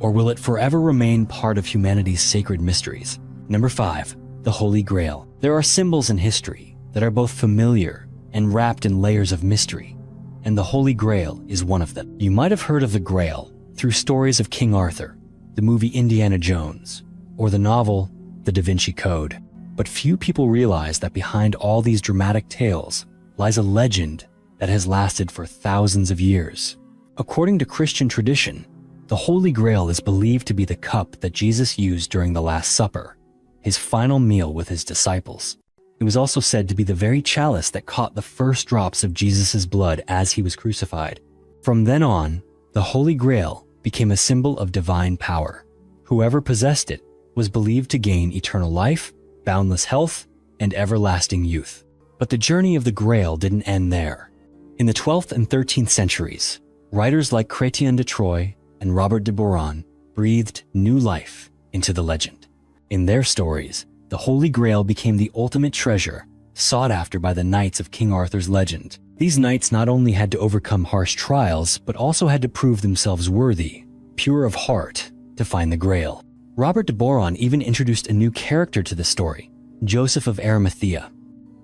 Or will it forever remain part of humanity's sacred mysteries? Number 5, the Holy Grail. There are symbols in history that are both familiar and wrapped in layers of mystery, and the Holy Grail is one of them. You might have heard of the Grail through stories of King Arthur, the movie Indiana Jones, or the novel The Da Vinci Code. But few people realize that behind all these dramatic tales lies a legend that has lasted for thousands of years. According to Christian tradition, the Holy Grail is believed to be the cup that Jesus used during the Last Supper, his final meal with his disciples. It was also said to be the very chalice that caught the first drops of Jesus' blood as he was crucified. From then on, the Holy Grail became a symbol of divine power. Whoever possessed it was believed to gain eternal life, boundless health, and everlasting youth. But the journey of the Grail didn't end there. In the 12th and 13th centuries, writers like Chrétien de Troyes and Robert de Boron breathed new life into the legend. In their stories, the Holy Grail became the ultimate treasure sought after by the knights of King Arthur's legend. These knights not only had to overcome harsh trials, but also had to prove themselves worthy, pure of heart, to find the Grail. Robert de Boron even introduced a new character to the story, Joseph of Arimathea.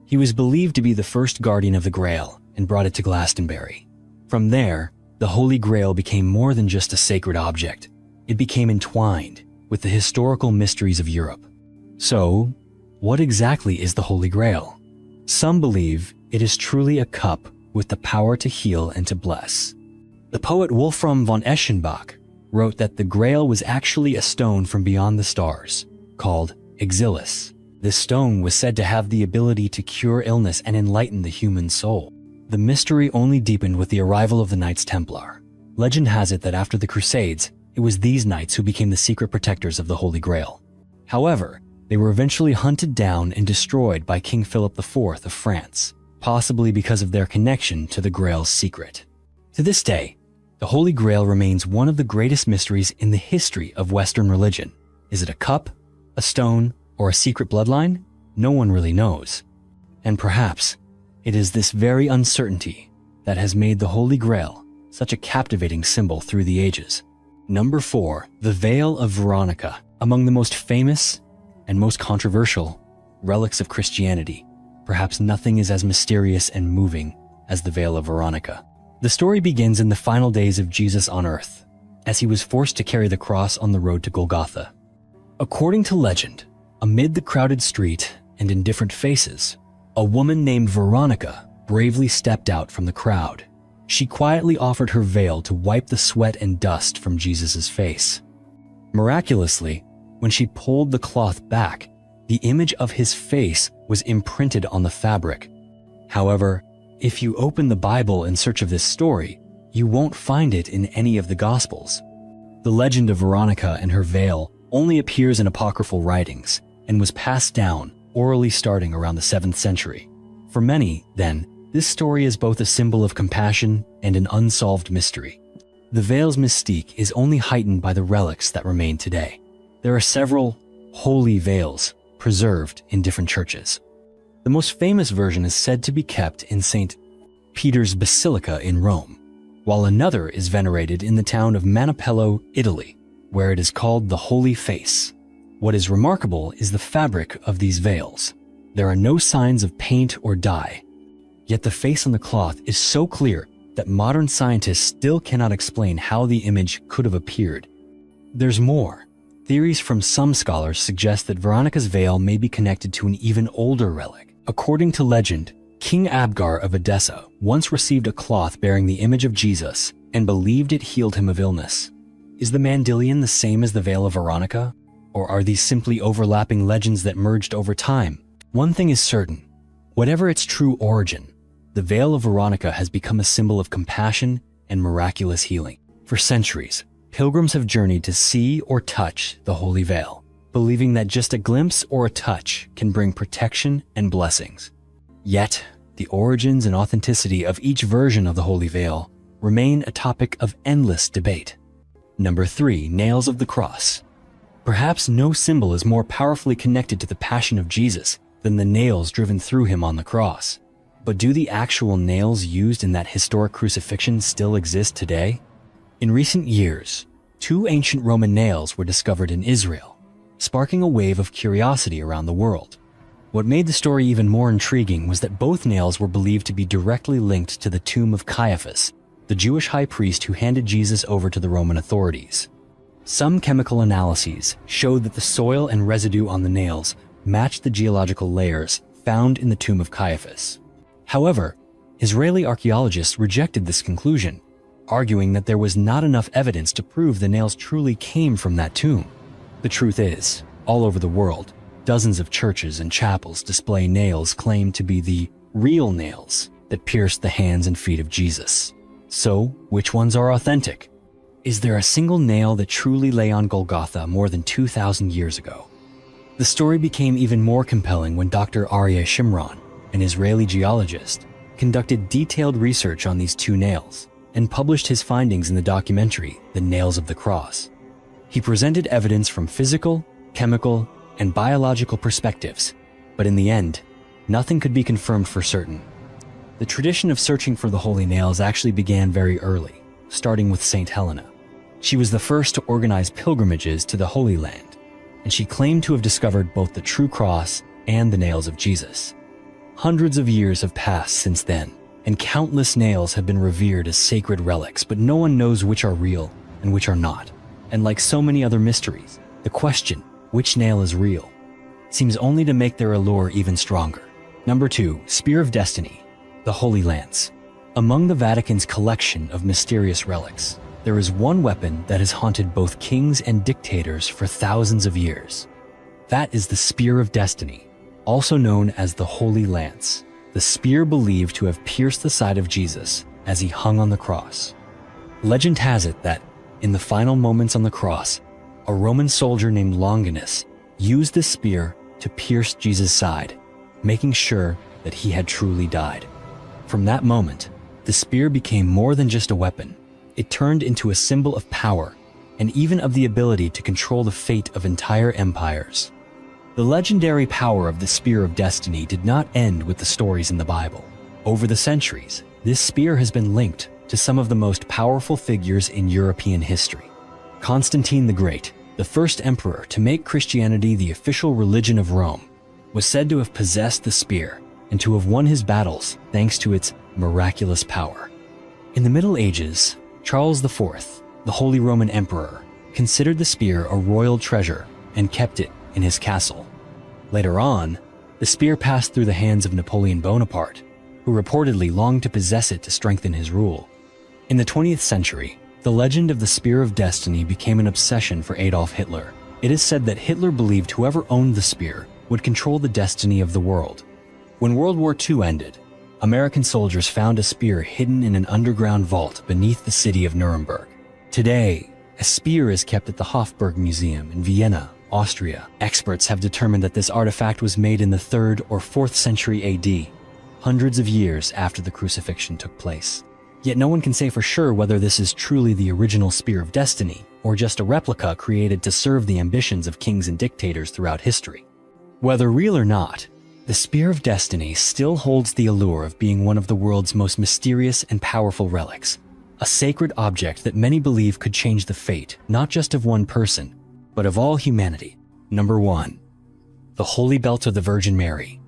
He was believed to be the first guardian of the Grail and brought it to Glastonbury. From there, the Holy Grail became more than just a sacred object. It became entwined with the historical mysteries of Europe. So, what exactly is the Holy Grail? Some believe it is truly a cup with the power to heal and to bless. The poet Wolfram von Eschenbach wrote that the Grail was actually a stone from beyond the stars, called Exilus. This stone was said to have the ability to cure illness and enlighten the human soul. The mystery only deepened with the arrival of the Knights Templar. Legend has it that after the Crusades, it was these knights who became the secret protectors of the Holy Grail. However, they were eventually hunted down and destroyed by King Philip IV of France, possibly because of their connection to the Grail's secret. To this day, the Holy Grail remains one of the greatest mysteries in the history of Western religion. Is it a cup, a stone, or a secret bloodline? No one really knows. And perhaps it is this very uncertainty that has made the Holy Grail such a captivating symbol through the ages. Number 4, the Veil of Veronica. Among the most famous and most controversial relics of Christianity, perhaps nothing is as mysterious and moving as the Veil of Veronica. The story begins in the final days of Jesus on earth, as he was forced to carry the cross on the road to Golgotha. According to legend, amid the crowded street and in different faces, a woman named Veronica bravely stepped out from the crowd. She quietly offered her veil to wipe the sweat and dust from Jesus' face. Miraculously, when she pulled the cloth back, the image of his face was imprinted on the fabric. However, if you open the Bible in search of this story, you won't find it in any of the Gospels. The legend of Veronica and her veil only appears in apocryphal writings and was passed down orally starting around the 7th century. For many, then, this story is both a symbol of compassion and an unsolved mystery. The veil's mystique is only heightened by the relics that remain today. There are several holy veils preserved in different churches. The most famous version is said to be kept in St. Peter's Basilica in Rome, while another is venerated in the town of Manipello, Italy, where it is called the Holy Face. What is remarkable is the fabric of these veils. There are no signs of paint or dye, yet the face on the cloth is so clear that modern scientists still cannot explain how the image could have appeared. There's more. Theories from some scholars suggest that Veronica's veil may be connected to an even older relic. According to legend, King Abgar of Edessa once received a cloth bearing the image of Jesus and believed it healed him of illness. Is the Mandylion the same as the Veil of Veronica? Or are these simply overlapping legends that merged over time? One thing is certain. Whatever its true origin, the Veil of Veronica has become a symbol of compassion and miraculous healing. For centuries, pilgrims have journeyed to see or touch the Holy Veil, believing that just a glimpse or a touch can bring protection and blessings. Yet, the origins and authenticity of each version of the Holy Veil remain a topic of endless debate. Number 3, nails of the cross. Perhaps no symbol is more powerfully connected to the passion of Jesus than the nails driven through him on the cross. But do the actual nails used in that historic crucifixion still exist today? In recent years, 2 ancient Roman nails were discovered in Israel, sparking a wave of curiosity around the world. What made the story even more intriguing was that both nails were believed to be directly linked to the tomb of Caiaphas, the Jewish high priest who handed Jesus over to the Roman authorities. Some chemical analyses showed that the soil and residue on the nails matched the geological layers found in the tomb of Caiaphas. However, Israeli archaeologists rejected this conclusion, arguing that there was not enough evidence to prove the nails truly came from that tomb. The truth is, all over the world, dozens of churches and chapels display nails claimed to be the real nails that pierced the hands and feet of Jesus. So, which ones are authentic? Is there a single nail that truly lay on Golgotha more than 2,000 years ago? The story became even more compelling when Dr. Aryeh Shimron, an Israeli geologist, conducted detailed research on these 2 nails and published his findings in the documentary, The Nails of the Cross. He presented evidence from physical, chemical, and biological perspectives, but in the end, nothing could be confirmed for certain. The tradition of searching for the holy nails actually began very early, starting with Saint Helena. She was the first to organize pilgrimages to the Holy Land, and she claimed to have discovered both the true cross and the nails of Jesus. Hundreds of years have passed since then, and countless nails have been revered as sacred relics, but no one knows which are real and which are not. And like so many other mysteries, the question, which nail is real, seems only to make their allure even stronger. Number 2. Spear of Destiny, the Holy Lance. Among the Vatican's collection of mysterious relics, there is one weapon that has haunted both kings and dictators for thousands of years. That is the Spear of Destiny, also known as the Holy Lance, the spear believed to have pierced the side of Jesus as he hung on the cross. Legend has it that, in the final moments on the cross, a Roman soldier named Longinus used this spear to pierce Jesus' side, making sure that he had truly died. From that moment, the spear became more than just a weapon. It turned into a symbol of power and even of the ability to control the fate of entire empires. The legendary power of the Spear of Destiny did not end with the stories in the Bible. Over the centuries, this spear has been linked to some of the most powerful figures in European history. Constantine the Great, the first emperor to make Christianity the official religion of Rome, was said to have possessed the spear and to have won his battles thanks to its miraculous power. In the Middle Ages, Charles IV, the Holy Roman Emperor, considered the spear a royal treasure and kept it in his castle. Later on, the spear passed through the hands of Napoleon Bonaparte, who reportedly longed to possess it to strengthen his rule. In the 20th century, the legend of the Spear of Destiny became an obsession for Adolf Hitler. It is said that Hitler believed whoever owned the spear would control the destiny of the world. When World War II ended, American soldiers found a spear hidden in an underground vault beneath the city of Nuremberg. Today, a spear is kept at the Hofburg Museum in Vienna, Austria. Experts have determined that this artifact was made in the 3rd or 4th century AD, hundreds of years after the crucifixion took place. Yet no one can say for sure whether this is truly the original Spear of Destiny or just a replica created to serve the ambitions of kings and dictators throughout history. Whether real or not, the Spear of Destiny still holds the allure of being one of the world's most mysterious and powerful relics, a sacred object that many believe could change the fate not just of one person, but of all humanity. Number 1. The Holy Belt of the Virgin Mary.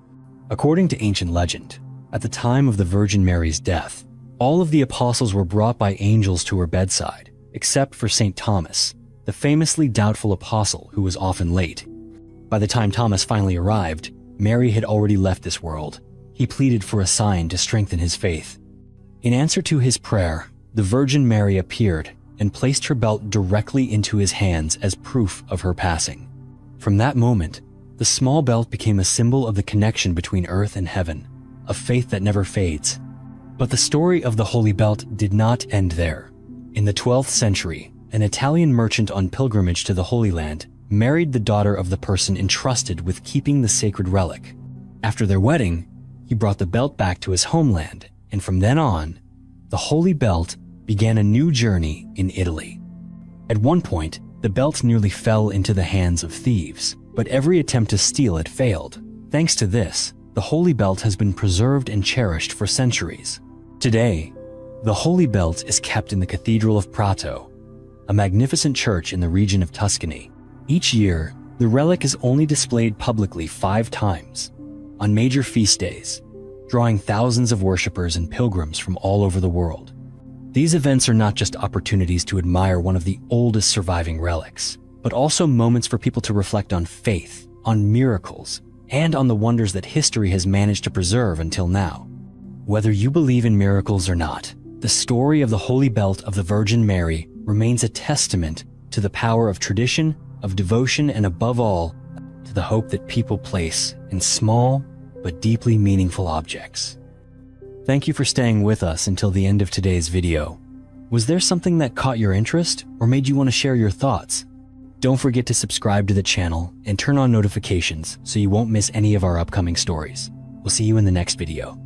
According to ancient legend, at the time of the Virgin Mary's death, all of the apostles were brought by angels to her bedside, except for St. Thomas, the famously doubtful apostle who was often late. By the time Thomas finally arrived, Mary had already left this world. He pleaded for a sign to strengthen his faith. In answer to his prayer, the Virgin Mary appeared and placed her belt directly into his hands as proof of her passing. From that moment, the small belt became a symbol of the connection between earth and heaven, a faith that never fades. But the story of the Holy Belt did not end there. In the 12th century, an Italian merchant on pilgrimage to the Holy Land married the daughter of the person entrusted with keeping the sacred relic. After their wedding, he brought the belt back to his homeland, and from then on, the Holy Belt began a new journey in Italy. At one point, the belt nearly fell into the hands of thieves, but every attempt to steal it failed. Thanks to this, the Holy Belt has been preserved and cherished for centuries. Today, the Holy Belt is kept in the Cathedral of Prato, a magnificent church in the region of Tuscany. Each year, the relic is only displayed publicly 5 times, on major feast days, drawing thousands of worshippers and pilgrims from all over the world. These events are not just opportunities to admire one of the oldest surviving relics, but also moments for people to reflect on faith, on miracles, and on the wonders that history has managed to preserve until now. Whether you believe in miracles or not, the story of the Holy Belt of the Virgin Mary remains a testament to the power of tradition, of devotion, and above all, to the hope that people place in small but deeply meaningful objects. Thank you for staying with us until the end of today's video. Was there something that caught your interest or made you want to share your thoughts? Don't forget to subscribe to the channel and turn on notifications so you won't miss any of our upcoming stories. We'll see you in the next video.